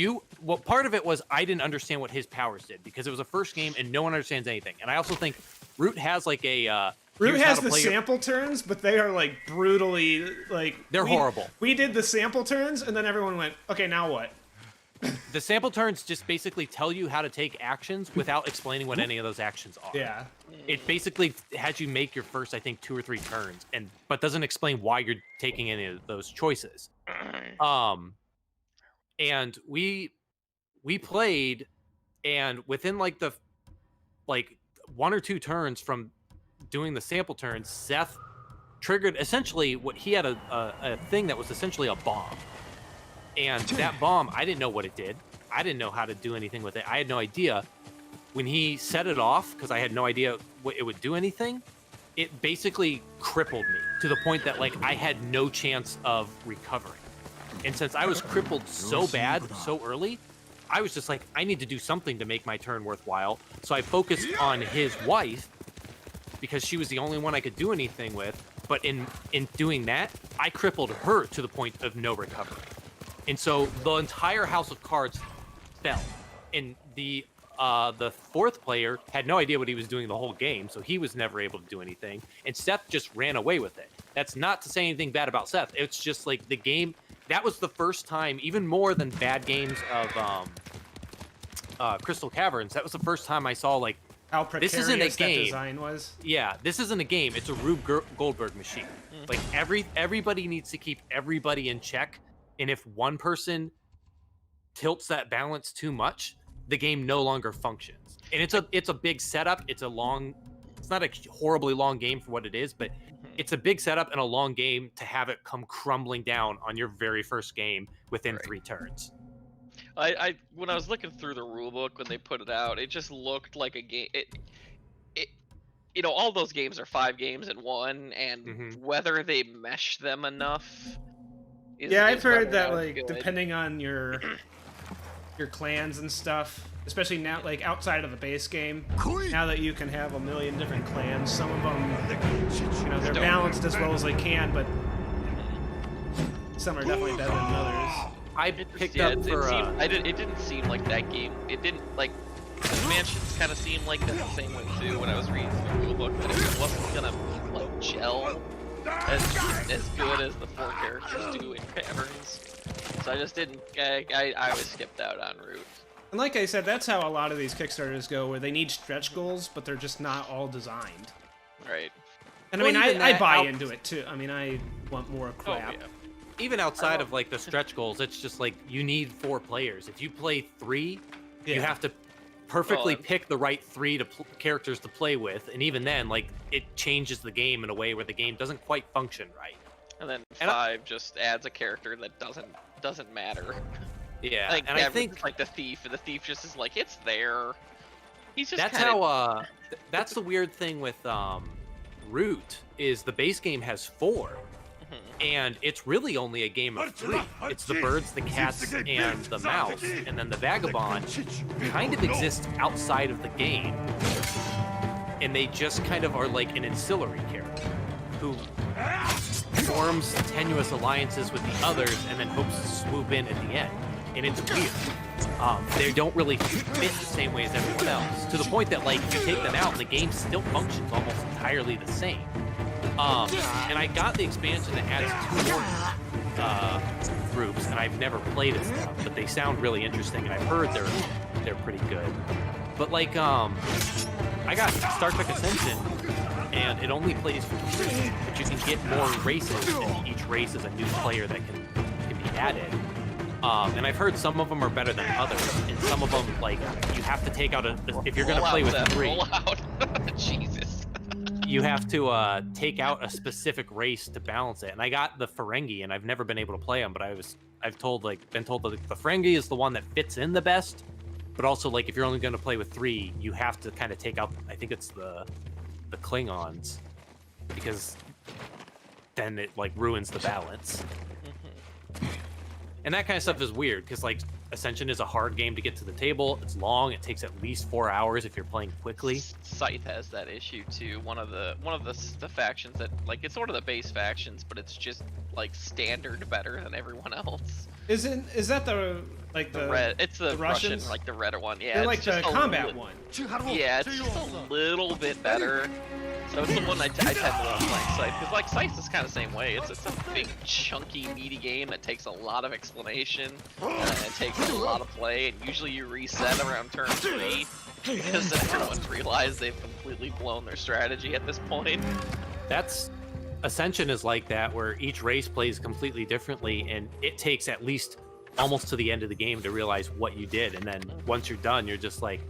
part of it was I didn't understand what his powers did, because it was a first game and no one understands anything. And I also think Root has like a Root here's how has to the play your- sample turns, but they are like brutally like They're horrible. We did the sample turns, and then everyone went, "Okay, now what?" The sample turns just basically tell you how to take actions without explaining what any of those actions are. Yeah. It basically has you make your first, I think, 2 or 3 turns, but doesn't explain why you're taking any of those choices. And we played, and within like 1 or 2 turns from doing the sample turns, Seth triggered essentially what he had a thing that was essentially a bomb. And that bomb, I didn't know what it did. I didn't know how to do anything with it. I had no idea. When he set it off, because I had no idea what it would do anything, it basically crippled me to the point that like I had no chance of recovering. And since I was crippled so bad so early, I was just like, I need to do something to make my turn worthwhile. So I focused on his wife because she was the only one I could do anything with. But in doing that, I crippled her to the point of no recovery. And so the entire house of cards fell. And the 4th player had no idea what he was doing the whole game, so he was never able to do anything. And Seth just ran away with it. That's not to say anything bad about Seth. It's just like the game. That was the first time, even more than bad games of Crystal Caverns. That was the first time I saw like How precarious this isn't a that game. design was. Yeah, this isn't a game. It's a Rube Goldberg machine. Like everybody needs to keep everybody in check. And if one person tilts that balance too much, the game no longer functions. And it's a big setup. It's not a horribly long game for what it is, but it's a big setup and a long game to have it come crumbling down on your very first game within 3 turns. I when I was looking through the rulebook when they put it out, it just looked like a game. It all those games are 5 games in one, and whether they mesh them enough. I've heard that like good. Depending on your clans and stuff, especially now like outside of the base game, now that you can have a million different clans, some of them, they're balanced as well as they can, but some are definitely better than others. I picked up for it didn't seem like that game. It didn't like the mansions kind of seemed like that the same way too when I was reading the rulebook, that it wasn't gonna like gel as good as the 4 characters do in Caverns. So I just didn't. I always skipped out on Root. And like I said, that's how a lot of these Kickstarters go, where they need stretch goals, but they're just not all designed. Right. And I mean, I buy into it too. I mean, I want more crap. Oh, yeah. Even outside of like the stretch goals, it's just like you need 4 players. If you play 3, you have to perfectly pick the right 3 characters to play with, and even then, like it changes the game in a way where the game doesn't quite function right. And then 5 just adds a character that doesn't matter. Yeah, I think like the thief, and the thief just is like it's there. He's just that's the weird thing with Root is the base game has 4. And it's really only a game of 3. It's the birds, the cats, and the mouse. And then the vagabond kind of exists outside of the game. And they just kind of are like an ancillary character who forms tenuous alliances with the others and then hopes to swoop in at the end. And it's weird. They don't really fit the same way as everyone else. To the point that like you take them out, the game still functions almost entirely the same. And I got the expansion that adds 2 more groups, and I've never played it stuff, but they sound really interesting, and I've heard they're pretty good. But like, I got Star Trek Ascension, and it only plays for 3, but you can get more races, and each race is a new player that can be added. And I've heard some of them are better than others, and some of them like you have to take out if you're gonna play with 3. Jesus. You have to take out a specific race to balance it. And I got the Ferengi, and I've never been able to play them, but been told that the Ferengi is the one that fits in the best. But also, like, if you're only going to play with 3, you have to kind of take out, I think it's the Klingons, because then it like ruins the balance. And that kind of stuff is weird because like Ascension is a hard game to get to the table. It's long. It takes at least 4 hours if you're playing quickly. Scythe has that issue too. One of the factions that like it's one of the base factions, but it's just like standard better than everyone else. Is that the Like the red. It's the Russian, Russians? like the red one. Yeah, They're it's like the just a combat one. Yeah, it's just a little bit better. So it's the one I tend to love playing Scythe, because like Scythe is kind of the same way. It's a big, chunky, meaty game that takes a lot of explanation and it takes a lot of play, and usually you reset around turn 3 because everyone's realized they've completely blown their strategy at this point. That's Ascension is like that, where each race plays completely differently, and it takes at least almost to the end of the game to realize what you did, and then once you're done, you're just like,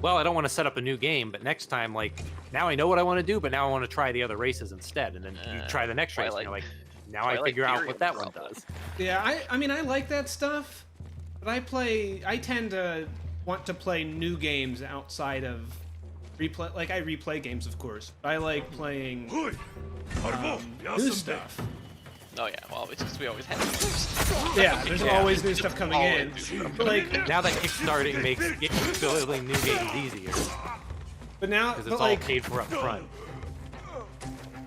well, I don't want to set up a new game, but next time, like, now I know what I want to do, but now I want to try the other races instead, and then you try the next race, and you're like, now I figure out what that one does. Yeah, I mean, I like that stuff, but I tend to want to play new games outside of replay. Like, I replay games, of course, but I like playing new stuff. Oh yeah, well, it's because we always have new stuff. Yeah, there's always new stuff coming in. But like, now that kickstarting makes building new games easier. But now, because it's all paid for up front.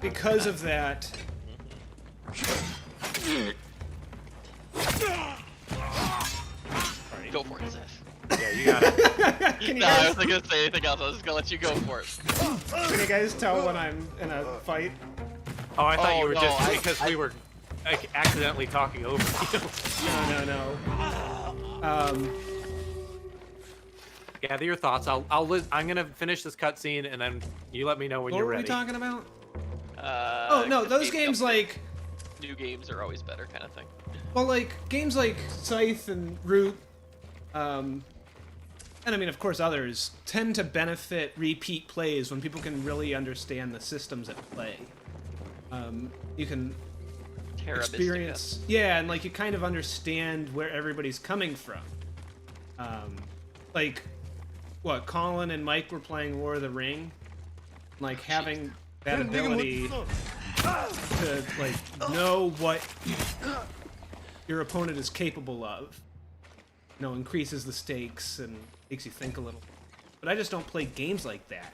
Because of that. Go for it, Seth. Yeah, you got it. I wasn't gonna say anything else. I was just gonna let you go for it. Can you guys tell when I'm in a fight? Oh, I thought you were just because we were like accidentally talking over you. No. Gather your thoughts. I'm gonna finish this cutscene and then you let me know when you're ready. What were we talking about? Oh no, those games like new games are always better, kind of thing. Well, like games like Scythe and Root, and I mean, of course, others tend to benefit repeat plays when people can really understand the systems at play. You can experience, yeah, and like you kind of understand where everybody's coming from. Like, what Colin and Mike were playing War of the Ring, like having that ability to like know what your opponent is capable of, you know, increases the stakes and makes you think a little. But I just don't play games like that.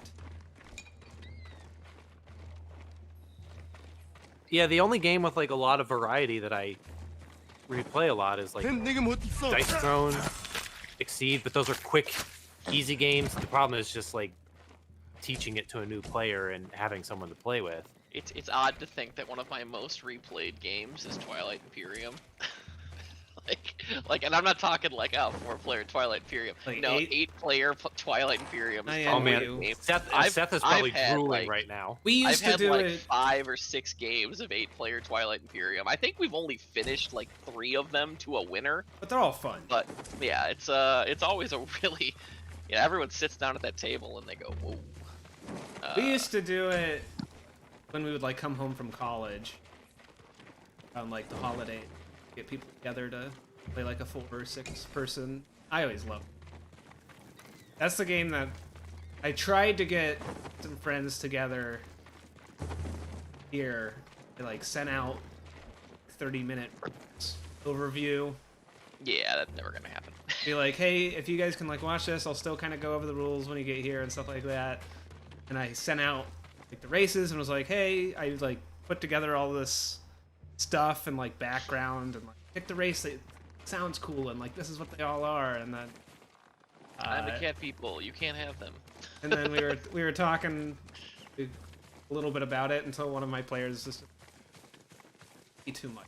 Yeah, the only game with like a lot of variety that I replay a lot is like Dice Throne, Exceed, but those are quick, easy games. The problem is just like teaching it to a new player and having someone to play with. It's odd to think that one of my most replayed games is Twilight Imperium. like, and I'm not talking like 4-player Twilight Imperium. Like no, 8-player Twilight Imperium. Is oh man, Seth is probably drooling right now. We used to do like 5 or 6 games of 8-player Twilight Imperium. I think we've only finished like 3 of them to a winner. But they're all fun. But yeah, it's always a really, yeah, everyone sits down at that table and they go, whoa. We used to do it when we would like come home from college on like the holiday, get people together to play like a 4 or 6 person. I always loved it. That's the game that I tried to get some friends together here. I like sent out 30-minute overview. Yeah, that's never gonna happen. Be like, hey, if you guys can like watch this, I'll still kind of go over the rules when you get here and stuff like that. And I sent out like the races and was like, hey, I like put together all this stuff and like background and like pick the race that sounds cool and like this is what they all are. And then I'm the cat people. You can't have them. And then we were talking a little bit about it until one of my players just too much.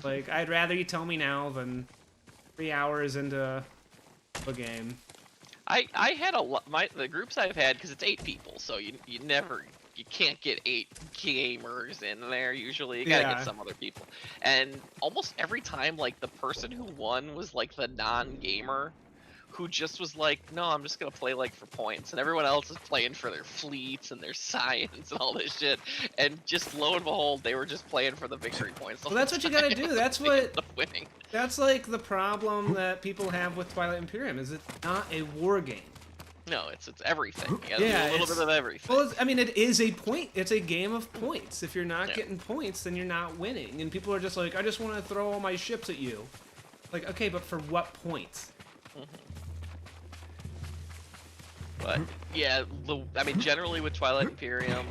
Like, I'd rather you tell me now than 3 hours into a game. I had a lot. The groups I've had, because it's 8 people, so you can't get 8 gamers in there usually. You gotta get some other people. And almost every time, like the person who won was like the non-gamer, who just was like, no, I'm just gonna play like for points, and everyone else is playing for their fleets and their science and all this shit. And just lo and behold, they were just playing for the victory points. Well, that's what you gotta do. That's what. Winning. That's like the problem that people have with Twilight Imperium. Is it's not a war game. No, it's everything. You yeah, a little bit of everything. Well, I mean, it is a point. It's a game of points. If you're not getting points, then you're not winning. And people are just like, I just want to throw all my ships at you. Like, okay, but for what points? But yeah, I mean, generally with Twilight Imperium,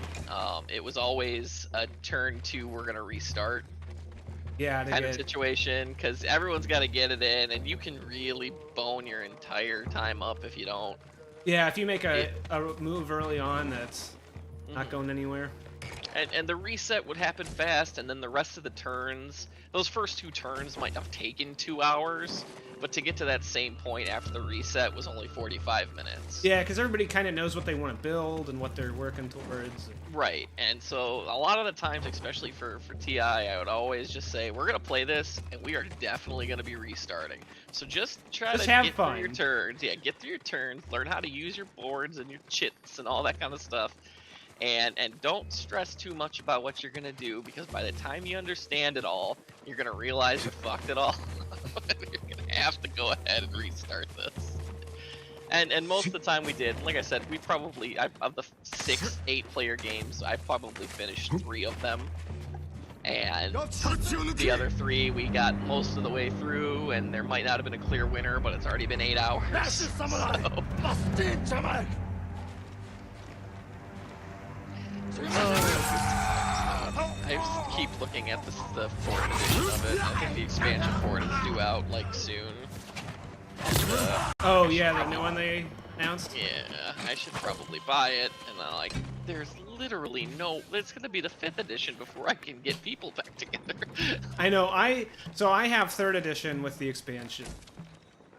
it was always a turn 2. We're gonna restart. kind of situation, because everyone's got to get it in, and you can really bone your entire time up if you don't. Yeah, if you make a move early on that's not going anywhere. And the reset would happen fast, and then the rest of the turns, those first 2 turns might have taken 2 hours, but to get to that same point after the reset was only 45 minutes. Yeah, because everybody kind of knows what they want to build and what they're working towards. Right, and so a lot of the times, especially for TI, I would always just say, we're going to play this, and we are definitely going to be restarting. So just try to get through your turns. Yeah, get through your turns, learn how to use your boards and your chits and all that kind of stuff. And don't stress too much about what you're gonna do, because by the time you understand it all, you're gonna realize you fucked it all. You're gonna have to go ahead and restart this. And most of the time we did. Like I said, we probably, of the 6-8 player games, I probably finished 3 of them. And the other 3 we got most of the way through, and there might not have been a clear winner, but it's already been 8 hours. So. I keep looking at the 4th edition of it. I think the expansion for it is due out like soon. And, oh yeah, the new one they announced? Yeah, I should probably buy it. And like, there's literally no, it's gonna be the 5th edition before I can get people back together. I know, so I have 3rd edition with the expansion.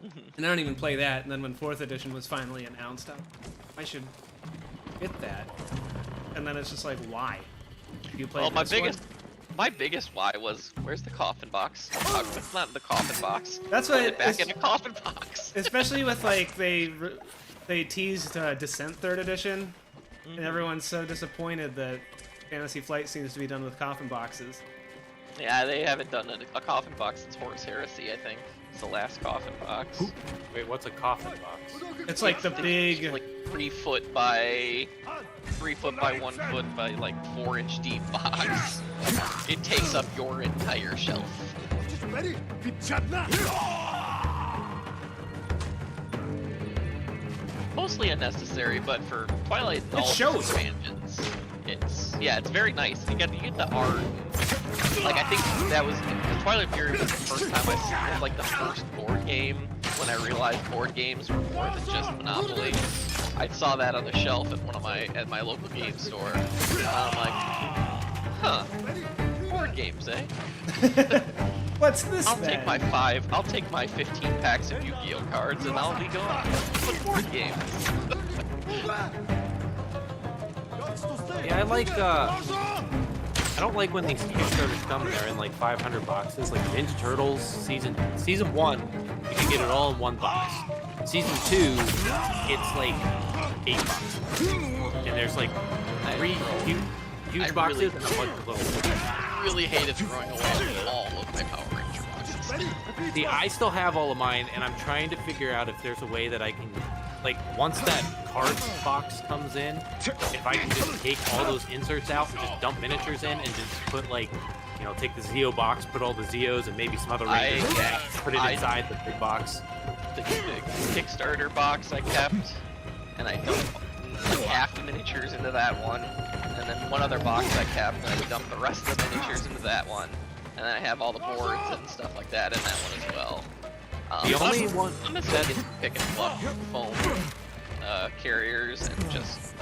And I don't even play that, and then when 4th edition was finally announced, I should get that. And then it's just like, why? You play my biggest why was, where's the coffin box? It's not the coffin box. That's what it back in a coffin box. Especially with like they teased Descent 3rd edition, and everyone's so disappointed that Fantasy Flight seems to be done with coffin boxes. Yeah, they haven't done a coffin box since Horus Heresy, I think. It's the last coffin box. Wait, what's a coffin box? It's like the big, like 3 foot by 1 foot by like 4-inch deep box. It takes up your entire shelf. Mostly unnecessary, but for Twilight and all its expansions, it's very nice. You get the art. Like, I think that was Twilight Fury was the first time I saw it, was like the first board game when I realized board games were more than just Monopoly. I saw that on the shelf at my local game store. And I'm like, huh, board games, eh? What's this? I'll take my 15 packs of Yu-Gi-Oh cards and I'll be going with board games. Yeah, I don't like when these Kickstarters come and they're in like 500 boxes. Like Ninja Turtles season 1, you can get it all in 1 box. Season 2, it's like 8 boxes, and there's like 3 huge boxes and a bunch of little. I really hated throwing away all of my Power Ranger boxes. See, I still have all of mine, and I'm trying to figure out if there's a way that I can, like, once that card box comes in, if I can just take all those inserts out and just dump miniatures in and just put, like, you know, take the Zeo box, put all the Zeos and maybe some other Rangers, put it inside the big box. The Kickstarter box I kept, and I dumped like half the miniatures into that one, and then one other box I kept, and I dumped the rest of the miniatures into that one, and then I have all the boards and stuff like that in that one as well. The only one I'm gonna set in pick and fluff foam carriers and just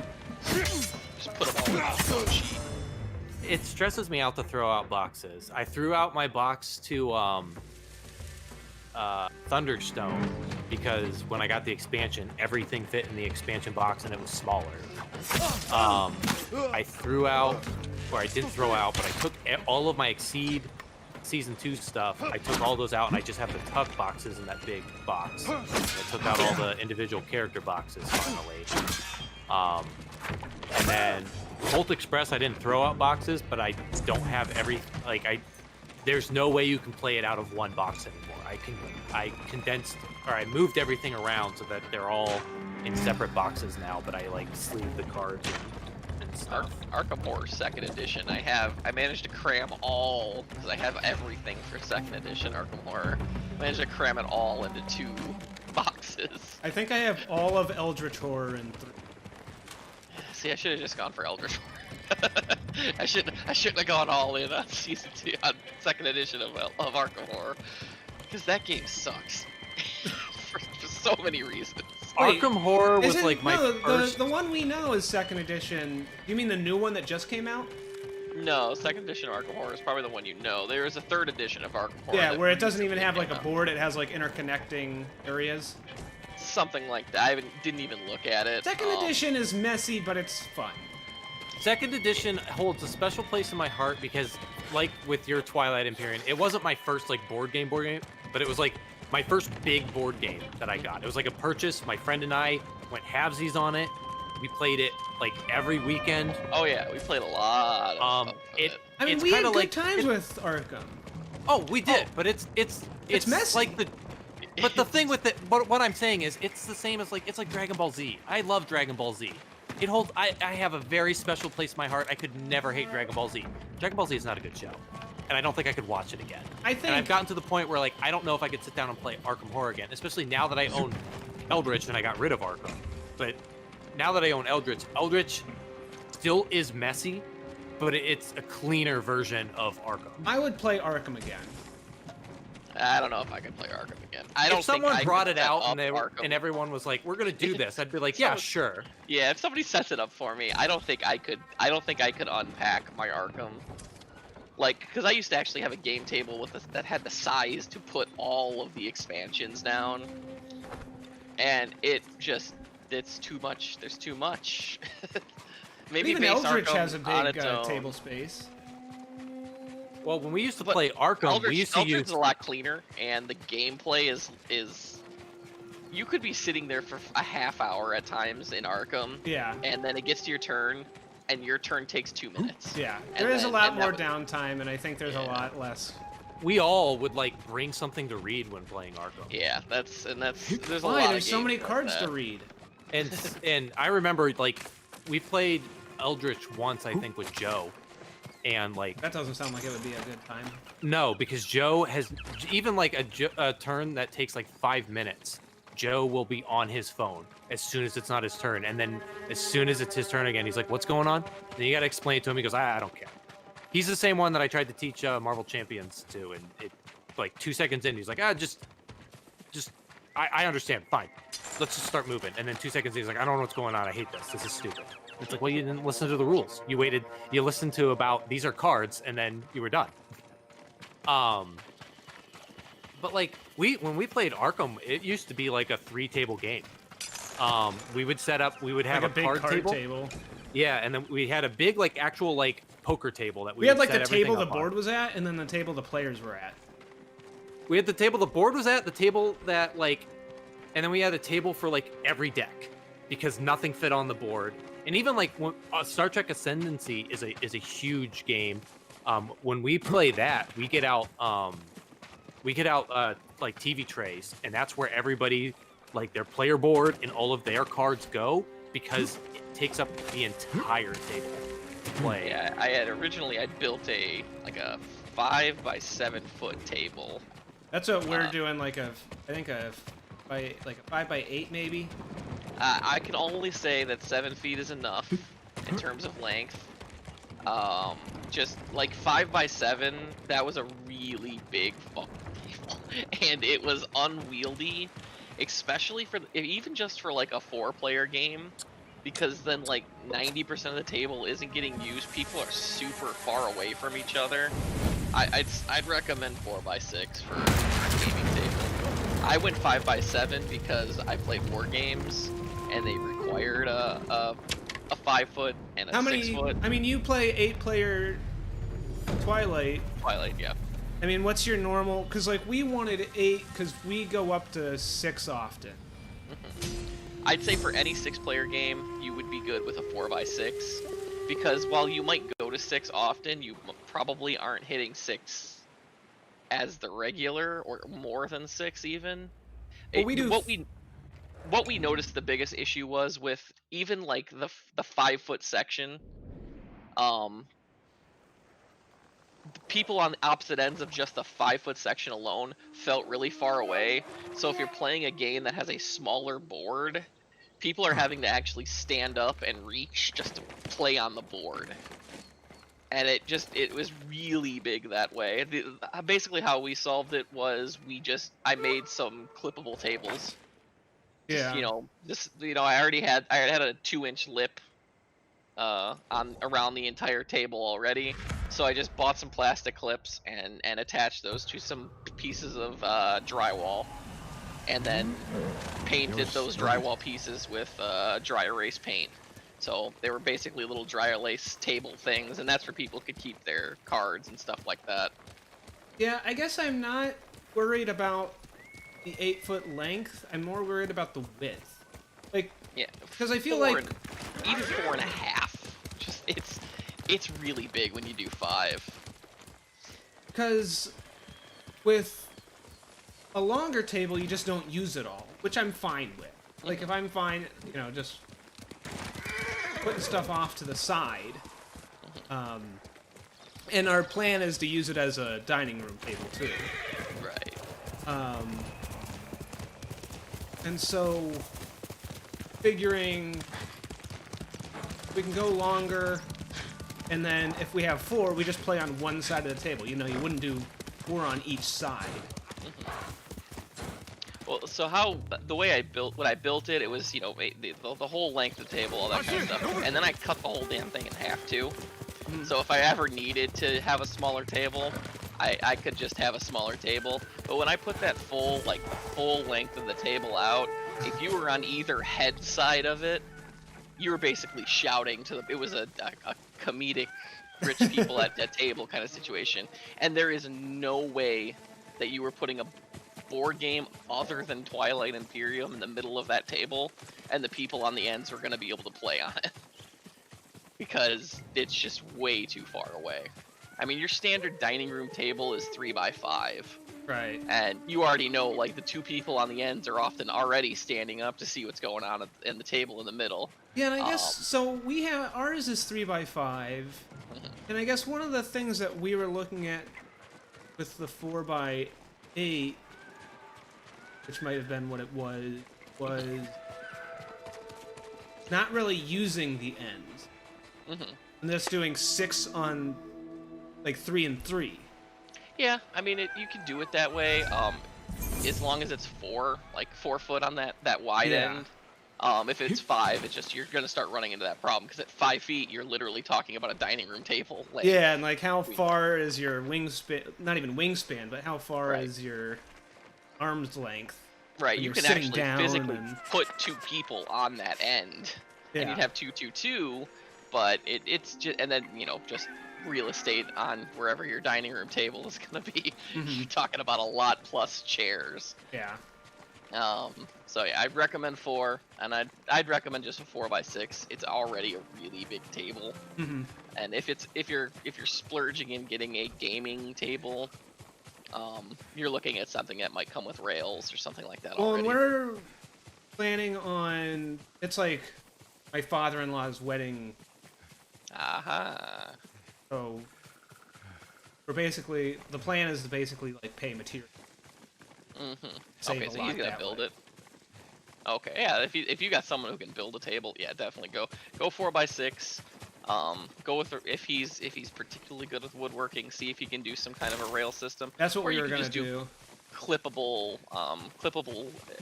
put them all in a foam sheet. It stresses me out to throw out boxes. I threw out my box to Thunderstone because when I got the expansion, everything fit in the expansion box and it was smaller. I threw out, or I didn't throw out, but I took all of my Exceed Season 2 stuff. I took all those out and I just have the tuck boxes in that big box. I took out all the individual character boxes finally. And then Bolt Express, I didn't throw out boxes, but I don't have there's no way you can play it out of one box anymore. I condensed, or I moved everything around so that they're all in separate boxes now, but I like sleeve the cards and stuff. Arkham Horror 2nd Edition, I managed to cram all, because I have everything for 2nd Edition Arkham Horror. I managed to cram it all into 2 boxes. I think I have all of Eldritch Horror in 3. See, I should have just gone for Eldritch Horror. I shouldn't have gone all in on season 2 on second edition of Arkham Horror, because that game sucks for so many reasons. Wait, Arkham Horror was isn't- like my no, first. The one we know is second edition. You mean the new one that just came out? No, second edition of Arkham Horror is probably the one you know. There is a third edition of Arkham Horror. Yeah, that where it doesn't even recently have like came a out. board. It has like interconnecting areas. Something like that. Didn't even look at it. Second edition is messy, but it's fun. Second edition holds a special place in my heart because, like with your Twilight Imperium, it wasn't my first like board game, but it was like my first big board game that I got. It was like a purchase. My friend and I went halvesies on it. We played it like every weekend. Oh yeah, we played a lot of stuff with it. I mean, it's we had kinda good like times with Arkham. Oh, we did, but it's messy. like the. But the thing with it, what I'm saying is, it's the same as like it's like Dragon Ball Z. I love Dragon Ball Z. It holds. I have a very special place in my heart. I could never hate Dragon Ball Z. Dragon Ball Z is not a good show, and I don't think I could watch it again. And I've gotten to the point where like I don't know if I could sit down and play Arkham Horror again, especially now that I own Eldritch and I got rid of Arkham. But now that I own Eldritch still is messy, but it's a cleaner version of Arkham. I would play Arkham again. I don't know if I could play Arkham again. I don't If someone think I brought could it set out up and Arkham. everyone was like, "We're gonna do this," I'd be like, "Yeah, sure." Yeah, if somebody sets it up for me, I don't think I could. I don't think I could unpack my Arkham. Like, because I used to actually have a game table with that had the size to put all of the expansions down, and it's too much. There's too much. Maybe Even base Eldritch Arkham has a on big its own. table space. Well, when we used to But play Arkham, Eldritch, we used to Eldritch use is a lot cleaner, and the gameplay is. You could be sitting there for a half hour at times in Arkham, Yeah. and then it gets to your turn, and your turn takes 2 minutes. Yeah. And There is a then- lot and more that downtime, and I think there's a Yeah. lot less. we all would like bring something to read when playing Arkham. Yeah, there's a Why? lot. There's of so many games like cards that. to read. And I remember like we played Eldritch once, I think, with Joe, and like That doesn't sound like it would be a good time. no, because Joe has even like a turn that takes like 5 minutes. Joe will be on his phone as soon as it's not his turn, and then as soon as it's his turn again, he's like, "What's going on?" Then you got to explain it to him. He goes, "I don't care." He's the same one that I tried to teach Marvel Champions to, and it like 2 seconds in, he's like, just I understand, fine. Let's just start moving. And then 2 seconds in, he's like, I don't know what's going on. I hate this. This is stupid. It's like, well, you didn't listen to the rules. You waited. You listened to about these are cards, and then you were done. But like when we played Arkham, it used to be like a 3-table game. We would set up. We would have Like a big card card table. Yeah, and then we had a big like actual like poker table that We had would like set the table everything the up on. board was at, and then the table the players were at. We had the table the board was at, the table that like, and then we had a table for like every deck because nothing fit on the board. And even like when, Star Trek Ascendancy is a huge game. When we play that, we get out like TV trays, and that's where everybody like their player board and all of their cards go because it takes up the entire table to play. Yeah, I had originally I built a 5x7 foot table. That's what we're doing. Like a 5x8 maybe. I can only say that 7 feet is enough in terms of length. Just like 5x7, that was a really big fucking table, and it was unwieldy, especially for even just for like a 4-player game, because then like 90% of the table isn't getting used. People are super far away from each other. I'd recommend 4x6 for a gaming table. I went 5x7 because I played war games, and they required a 5 foot and a How 6 many? foot. I mean, you play 8-player Twilight. Twilight, yeah. I mean, what's your normal? Because like we wanted 8, because we go up to 6 often. I'd say for any 6-player game, you would be good with a 4x6, because while you might go to 6 often, you probably aren't hitting 6 as the regular, or more than 6 even. Well, we do. What we noticed the biggest issue was with even like the 5-foot section, the people on the opposite ends of just the 5-foot section alone felt really far away. So if you're playing a game that has a smaller board, people are having to actually stand up and reach just to play on the board. and it was really big that way. Basically how we solved it was I made some clippable tables. Yeah. I already had a 2-inch lip around the entire table already, so I just bought some plastic clips and attached those to some pieces of drywall, and then painted those drywall pieces with dry erase paint. So they were basically little dry erase table things, and that's where people could keep their cards and stuff like that. Yeah, I guess I'm not worried about the 8-foot length. I'm more worried about the width. Like, yeah, because I feel like even 4.5. Just it's really big when you do 5. Because with a longer table, you just don't use it all, which I'm fine with. Like, if I'm fine, just putting stuff off to the side. And our plan is to use it as a dining room table, too. Right. And so, figuring we can go longer, and then if we have 4, we just play on one side of the table. You wouldn't do 4 on each side. Well, so what I built it was, the whole length of the table, all that kind of stuff, and then I cut the whole damn thing in half too. So if I ever needed to have a smaller table, I could just have a smaller table. But when I put that full length of the table out, if you were on either head side of it, you were basically shouting it was a comedic rich people at a table kind of situation. And there is no way that you were putting a board game other than Twilight Imperium in the middle of that table, and the people on the ends were going to be able to play on it. Because it's just way too far away. I mean, your standard dining room table is 3x5. Right. And you already know, like, the 2 people on the ends are often already standing up to see what's going on in the table in the middle. Yeah, and I guess, so ours is 3x5, and I guess one of the things that we were looking at with the 4x8, which might have been what it was not really using the ends. And just doing 6 on, like, 3 and 3. Yeah, I mean, you can do it that way, as long as it's 4 foot on that wide end. If it's 5, it's just, you're gonna start running into that problem, because at 5 feet, you're literally talking about a dining room table. Yeah, and like, how far is your wingspan, not even wingspan, but how far is your arm's length? Right, you can actually physically put 2 people on that end, and you'd have 2, 2, 2, but it's just, and then, just real estate on wherever your dining room table is going to be. You're talking about a lot plus chairs. Yeah. So yeah, I'd recommend 4, and I'd recommend just a 4x6. It's already a really big table. And if you're splurging in getting a gaming table, you're looking at something that might come with rails or something like that already. Well, we're planning on, it's like my father-in-law's wedding. So we're basically, the plan is to basically like pay material. Okay, so he's gonna build it. Okay, yeah. If you got someone who can build a table, yeah, definitely go 4x6. Go with if he's particularly good with woodworking. See if he can do some kind of a rail system. That's what we were gonna do. Clippable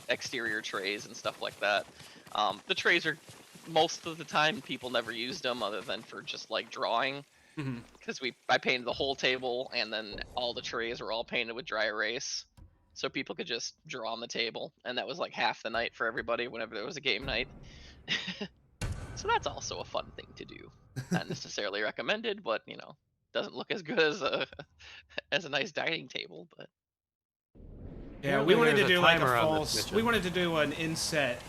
exterior trays and stuff like that. The trays are, most of the time, people never used them other than for just like drawing. Because I painted the whole table, and then all the trays were all painted with dry erase, so people could just draw on the table, and that was like half the night for everybody whenever there was a game night. So that's also a fun thing to do. Not necessarily recommended, but doesn't look as good as a nice dining table. But yeah, we wanted to do like a false. We wanted to do an inset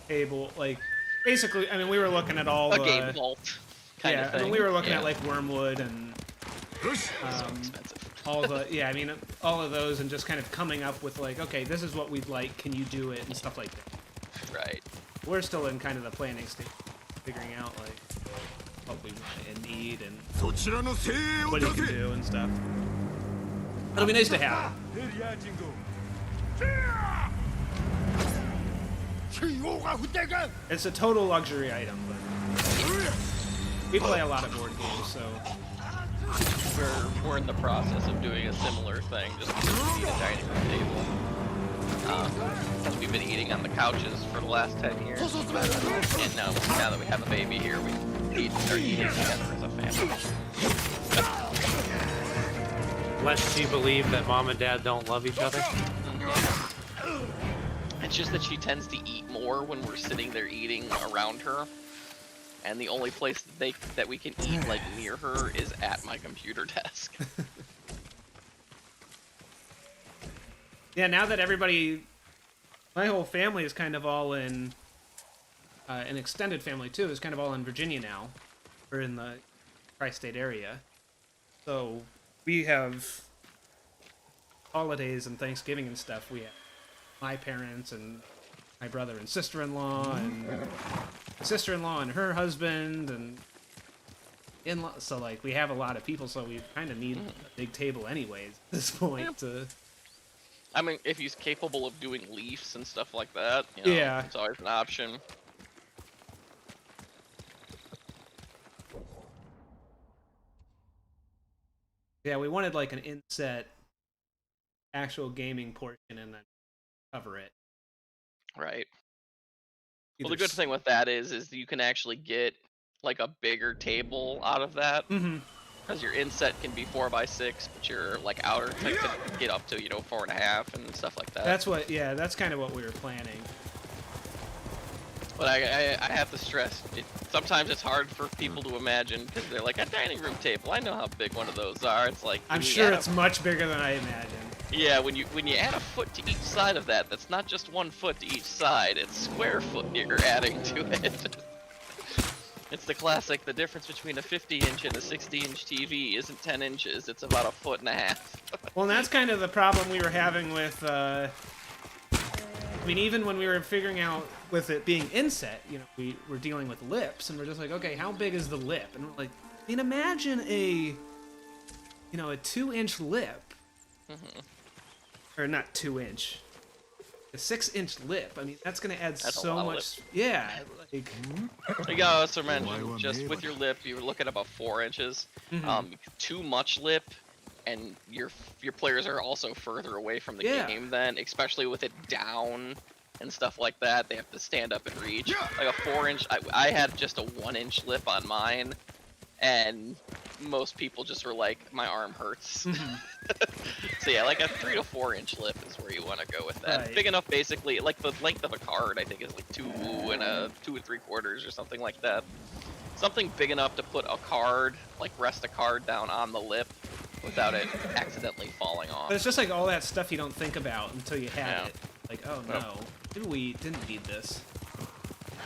table, like basically. I mean, we were looking at all a game vault. Kind of thing. I mean, we were looking at like wormwood and all all of those, and just kind of coming up with like, okay, this is what we'd like. Can you do it and stuff like that. Right. We're still in kind of the planning stage, figuring out like what we want and need and what you can do and stuff. It'll be nice to have. It's a total luxury item, but We play a lot of board games, so We're in the process of doing a similar thing, just because we need a dining room table. Because we've been eating on the couches for the last 10 years, and now that we have a baby here, we need to start eating together as a family. Lest she believe that mom and dad don't love each other. It's just that she tends to eat more when we're sitting there eating around her. And the only place that we can eat like near her is at my computer desk. yeah. Now that my whole family is kind of all in, an extended family too is kind of all in Virginia now. We're in the tri-state area, so we have holidays and Thanksgiving and stuff. We have my parents and my brother and sister-in-law and sister-in-law and her husband and in-law. So like we have a lot of people, so we kind of need a big table anyways at this point. I mean, if he's capable of doing leafs and stuff like that, you know, yeah, it's always an option. Yeah, we wanted like an inset actual gaming portion and then cover it. Right. Well, the good thing with that is you can actually get like a bigger table out of that. Because your inset can be 4x6, but your like outer can get up to 4.5 and stuff like that. That's kind of what we were planning. But I have to stress, sometimes it's hard for people to imagine because they're like, a dining room table, I know how big one of those are. It's like I'm sure it's much bigger than I imagined. Yeah, when you add a foot to each side of that, that's not just 1 foot to each side, it's square foot you're adding to it. It's the classic, the difference between a 50-inch and a 60-inch TV isn't 10 inches, it's about 1.5 feet. Well, and that's kind of the problem we were having with, I mean, even when we were figuring out with it being inset, we were dealing with lips, and we're just like, okay, how big is the lip? And we're like, I mean, imagine a 2-inch lip. Or not 2-inch. A 6-inch lip. I mean, that's gonna add so much. Yeah. Like, you gotta also mention, just with your lip, you're looking at about 4 inches. Too much lip, and your players are also further away from the game then, especially with it down and stuff like that. They have to stand up and reach. Like a 4-inch, I had just a 1-inch lip on mine, and most people just were like, my arm hurts. So yeah, like a 3 to 4-inch lip is where you want to go with that. Right. Big enough, basically, like the length of a card, I think is like 2 and a 2 3/4 or something like that. Something big enough to put a card, like rest a card down on the lip without it accidentally falling off. but it's just like all that stuff you don't think about until you have it. Like, oh no, maybe we didn't need this.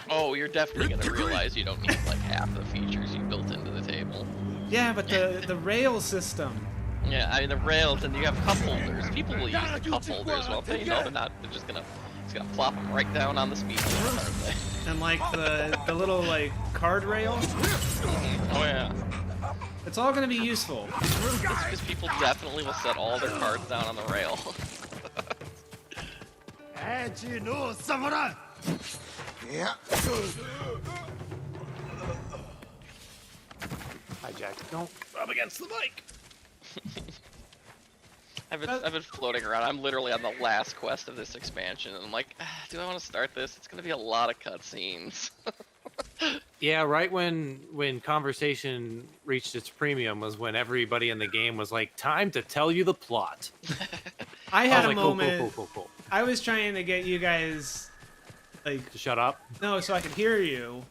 Oh, you're definitely gonna realize you don't need like half the features you built into the table. Yeah, but the rail system. Yeah, I mean the rails, and you have cup holders. People will use the cup holders. Well, they're not. They're just gonna plop them right down on the speed limit, aren't they? And like the little like card rail. Oh yeah. It's all gonna be useful. It's because people definitely will set all their cards down on the rail. Yeah. Hi, Jack. Don't rub against the mic. I've been floating around. I'm literally on the last quest of this expansion, and I'm like, do I want to start this? It's gonna be a lot of cutscenes. Yeah, right when conversation reached its premium was when everybody in the game was like, time to tell you the plot. I had was a like, moment. Cool. I was trying to get you guys like To shut up. no, so I could hear you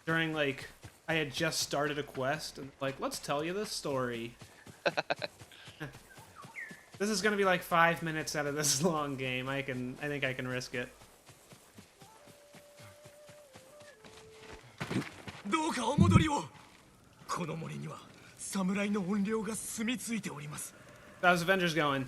during like I had just started a quest and like let's tell you this story. This is gonna be like 5 minutes out of this long game. I think I can risk it. どうかお戻りを。この森には侍の怨霊が住み着いております。 How's Avengers going?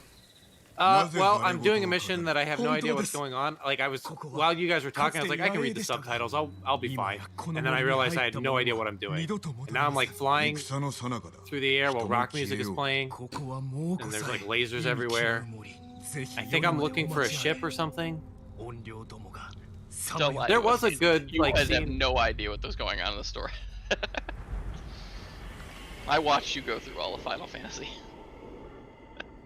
Well, I'm doing a mission that I have no idea what's going on. Like while you guys were talking, I was like, I can read the subtitles. I'll be fine. And then I realized I had no idea what I'm doing. And now I'm like flying through the air while rock music is playing. And there's like lasers everywhere. I think I'm looking for a ship or something. Don't lie There to was us. a good You like guys have scene. no idea what was going on in the story. I watched you go through all of Final Fantasy.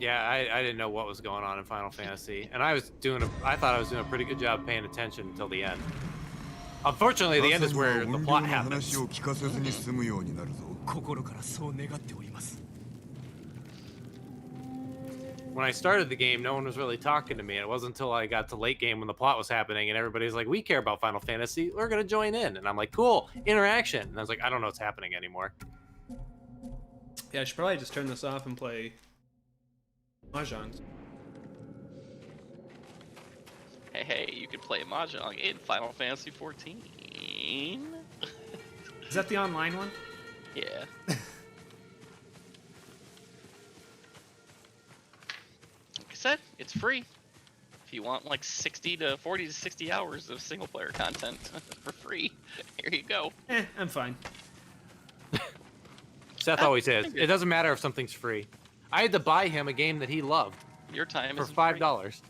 Yeah, I didn't know what was going on in Final Fantasy, and I thought I was doing a pretty good job paying attention until the end. Unfortunately, the end is where the plot happens. 心からそう願っております When I started the game, no one was really talking to me, and it wasn't until I got to late game when the plot was happening, and everybody's like, "We care about Final Fantasy. We're gonna join in," and I'm like, "Cool, interaction." And I was like, "I don't know what's happening anymore." Yeah, I should probably just turn this off and play Mahjong. Hey, you can play Mahjong in Final Fantasy 14. Is that the online one? Yeah. Like I said, it's free. If you want like 40 to 60 hours of single player content for free, here you go. I'm fine. Seth always is. It doesn't matter if something's free. I had to buy him a game that he loved Your time for isn't $5.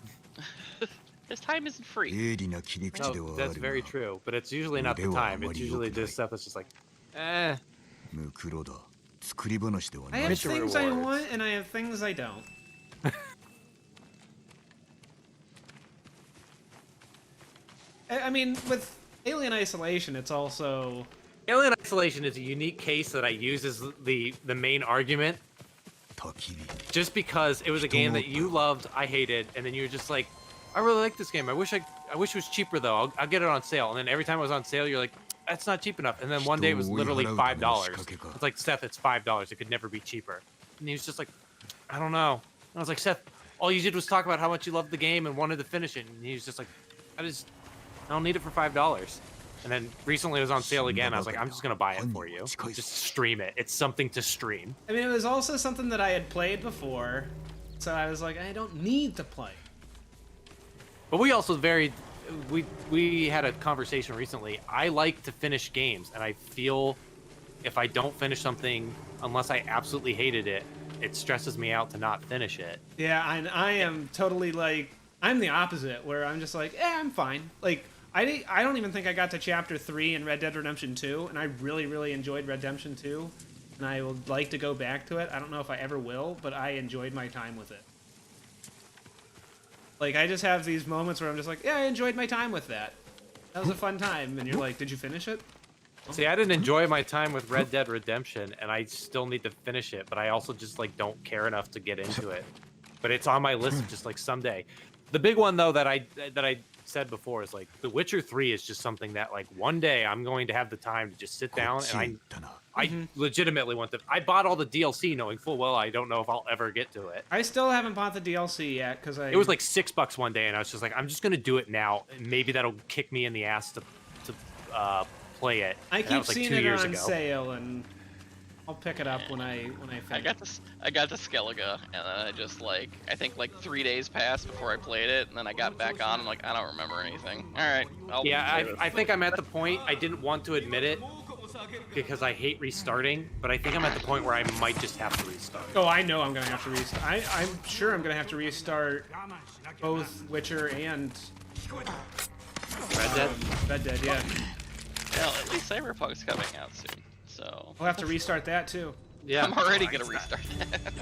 His time isn't free. 鋭利な切り口では No, あ that's る very が true, but it's usually not the time. It's usually just stuff that's just like, eh. ムクロだ作り話では I ない have Mission things I rewards. want and I have things I don't. I mean, with Alien Isolation, it's also... Alien Isolation is a unique case that I use as the main argument, 焚き火 just because it was a game that you loved, I hated, and then you were just like, I really like this game. I wish it was cheaper though. I'll get it on sale. And then every time it was on sale, you're like, that's not cheap enough. And then one day it was literally $5. It's like, Seth, it's $5. It could never be cheaper. And he was just like, I don't know. And I was like, Seth, all you did was talk about how much you loved the game and wanted to finish it. And he was just like, I don't need it for $5. And then recently it was on sale again. I was like, I'm just gonna buy it for you. Just stream it. It's something to stream. I mean, it was also something that I had played before, so I was like, I don't need to play. But we also we had a conversation recently. I like to finish games, and I feel if I don't finish something, unless I absolutely hated it, it stresses me out to not finish it. Yeah, I am totally like, I'm the opposite, where I'm just like, I'm fine. Like, I don't even think I got to Chapter 3 in Red Dead Redemption 2, and I really, really enjoyed Redemption 2, and I would like to go back to it. I don't know if I ever will, but I enjoyed my time with it. Like, I just have these moments where I'm just like, yeah, I enjoyed my time with that. That was a fun time, and you're like, did you finish it? See, I didn't enjoy my time with Red Dead Redemption, and I still need to finish it, but I also just, like, don't care enough to get into it. But it's on my list of just, like, someday. The big one, though, that I said before is, like, The Witcher 3 is just something that, like, one day I'm going to have the time to just sit down, and I legitimately want to... I bought all the DLC knowing full well I don't know if I'll ever get to it. I still haven't bought the DLC yet, because It was, like, $6 one day, and I was just like, I'm just going to do it now, and maybe that'll kick me in the ass to play it. I keep like seeing 2 it years on ago. sale, and I'll pick it up when I finish. I got the Skellige, and then I just like, I think like 3 days passed before I played it, and then I got back on, and like, I don't remember anything. Alright, I think I'm at the point, I didn't want to admit it, because I hate restarting, but I think I'm at the point where I might just have to restart. Oh, I know I'm gonna have to restart. I'm sure I'm gonna have to restart both Witcher and Red Dead? Red Dead, yeah. Well, at least Cyberpunk's coming out soon, so... I'll have to restart that too. Yeah. I'm already gonna restart that.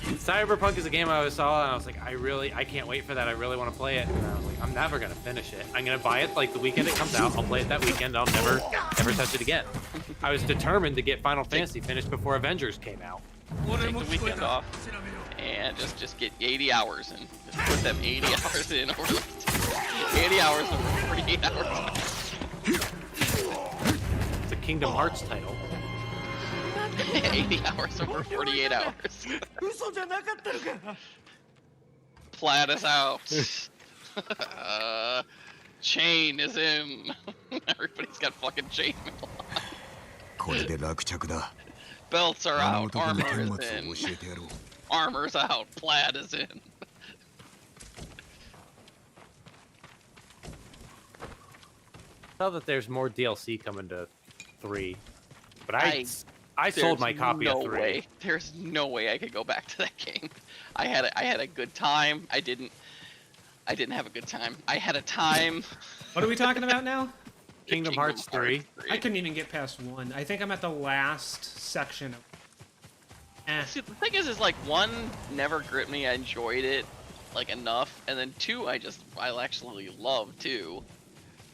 Cyberpunk is a game I always saw, and I was like, I can't wait for that. I really want to play it. And I was like, I'm never gonna finish it. I'm gonna buy it like the weekend it comes out. I'll play it that weekend. I'll never touch it again. I was determined to get Final Fantasy finished before Avengers came out. Take the weekend off, and just get 80 hours in. Just put them 80 hours in over like 80 hours over 48 hours. It's a Kingdom Hearts title. 80 hours over 48 hours. Plaid is out. Chain is in. Everybody's got fucking chain mail on. これで落着だ Belts are あの out. 男の Armor 顛 is 末を in. 教えてやろう Armor's out. Plaid is in. I saw that there's more DLC coming to 3, but I sold my copy of 3. Way. There's no way I could go back to that game. I had a good time. I didn't have a good time. I had a time. What are we talking about now? Kingdom Hearts 3. I couldn't even get past 1. I think I'm at the last section of See, the thing is like 1 never gripped me. I enjoyed it like enough, and then 2 I actually love too.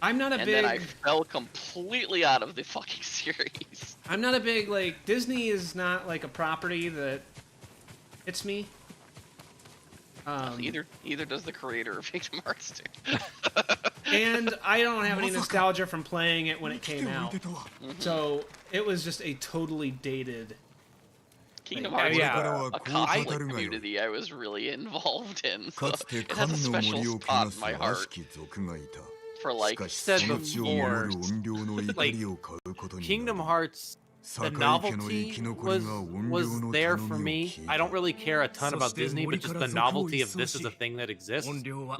I'm not a and big. then I fell completely out of the fucking series. I'm not a big like Disney is not like a property that hits me. Either does the creator of Kingdom Hearts 2. And I don't have any nostalgia from playing it when it came out. So it was just a totally dated. Kingdom Hearts was a cosplay community I was really involved in. So it has a special spot in my heart. For like said before, like Kingdom Hearts, the novelty was there for me. I don't really care a ton about Disney, but just the novelty of this is a thing that exists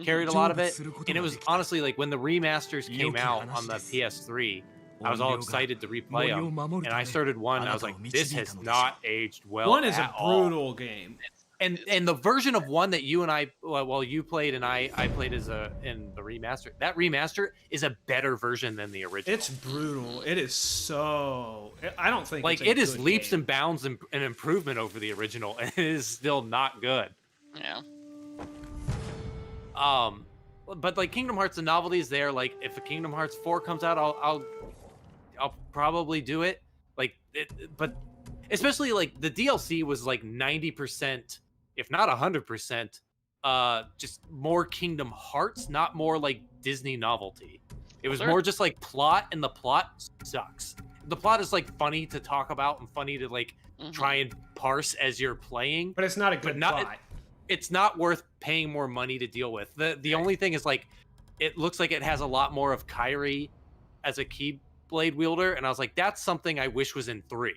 carried a lot of it. And it was honestly like when the remasters came out on the PS3, I was all excited to replay them. And I started 1, and I was like, this has not aged well. 1 is a brutal game. And the version of 1 that you and I, well, you played and I played in the remaster. That remaster is a better version than the original. It's brutal. It is so. I don't think like it is leaps and bounds and an improvement over the original, and it is still not good. Yeah. But like Kingdom Hearts, the novelty is there. Like if a Kingdom Hearts 4 comes out, I'll probably do it. But especially like the DLC was like 90%. If not 100%, just more Kingdom Hearts, not more like Disney novelty. It was more just like plot, and the plot sucks. The plot is like funny to talk about and funny to like try and parse as you're playing. But it's not a good plot. It's not worth paying more money to deal with. The only thing is like, it looks like it has a lot more of Kairi as a Keyblade wielder, and I was like, that's something I wish was in 3.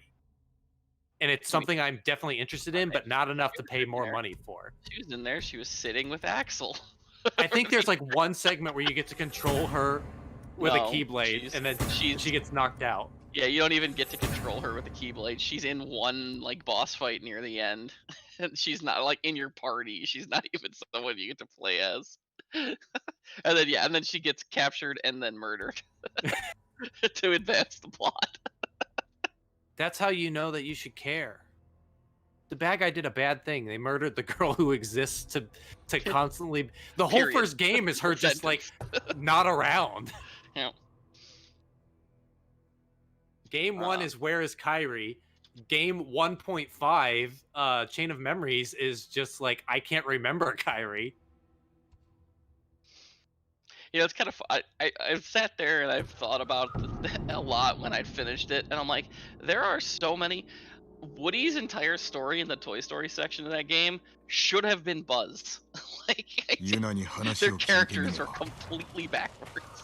And it's something I'm definitely interested in, but not enough to pay more money for. She was in there. She was sitting with Axel. I think there's like 1 segment where you get to control her with a Keyblade, and then she gets knocked out. Yeah, you don't even get to control her with a Keyblade. She's in 1 like boss fight near the end, and she's not like in your party. She's not even someone you get to play as. And then she gets captured and then murdered to advance the plot. That's how you know that you should care. The bad guy did a bad thing. They murdered the girl who exists to constantly. The whole first game is her just like not around. Yeah. Game 1 is Where is Kairi? Game 1.5, Chain of Memories, is just like I can't remember Kairi. You know, it's kind of. I've sat there and I've thought about a lot when I'd finished it, and I'm like, there are so many. Woody's entire story in the Toy Story section of that game should have been Buzz. Their characters are completely backwards.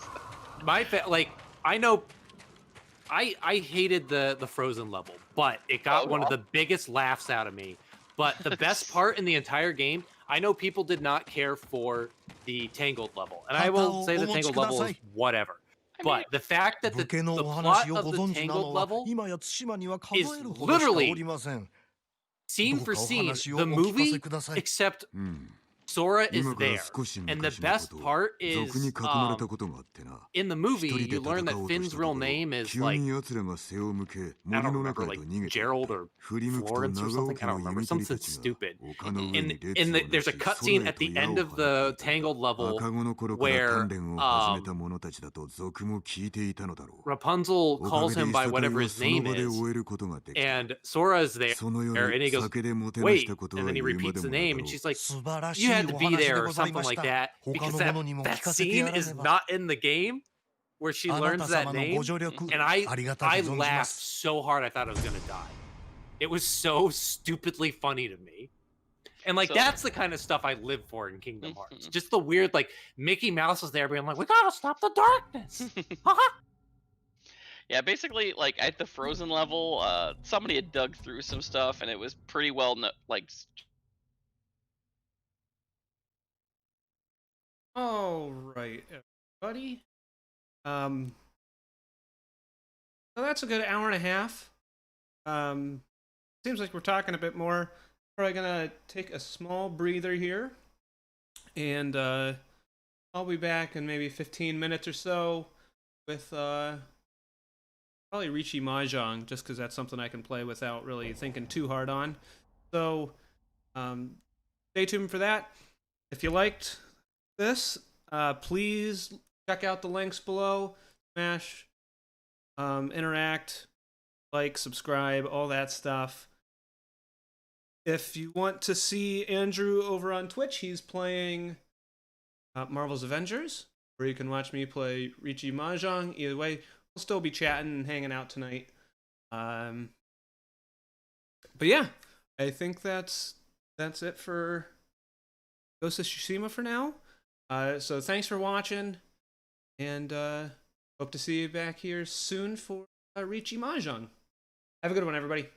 I know. I hated the Frozen level, but it got one of the biggest laughs out of me. But the best part in the entire game, I know people did not care for the Tangled level, and I will say the Tangled level is whatever. But the fact that the plot of the Tangled level is literally scene for scene the movie, except Sora is there, and the best part is in the movie you learn that Finn's real name is like I don't remember, like Gerald or Florence or something. I don't remember, something stupid. There's a cutscene at the end of the Tangled level where Rapunzel calls him by whatever his name is, and Sora is there, and he goes, "Wait," and then he repeats the name, and she's like, "You had to be there," or something like that, because that scene is not in the game where she learns that name, and I laughed so hard I thought I was gonna die. It was so stupidly funny to me. And like that's the kind of stuff I live for in Kingdom Hearts. Just the weird, like Mickey Mouse is there being like, "We gotta stop the darkness." Yeah, basically, like at the Frozen level, somebody had dug through some stuff, and it was pretty well All right, everybody. So that's a good hour and a half. Seems like we're talking a bit more. We're gonna take a small breather here, and I'll be back in maybe 15 minutes or so with probably Riichi Mahjong, just because that's something I can play without really thinking too hard on. So stay tuned for that. If you liked this, please check out the links below. Smash, interact, like, subscribe, all that stuff. If you want to see Andrew over on Twitch, he's playing Marvel's Avengers, where you can watch me play Riichi Mahjong. Either way, we'll still be chatting and hanging out tonight. But yeah, I think that's it for Ghost of Tsushima for now. So thanks for watching, and hope to see you back here soon for Riichi Mahjong. Have a good one, everybody.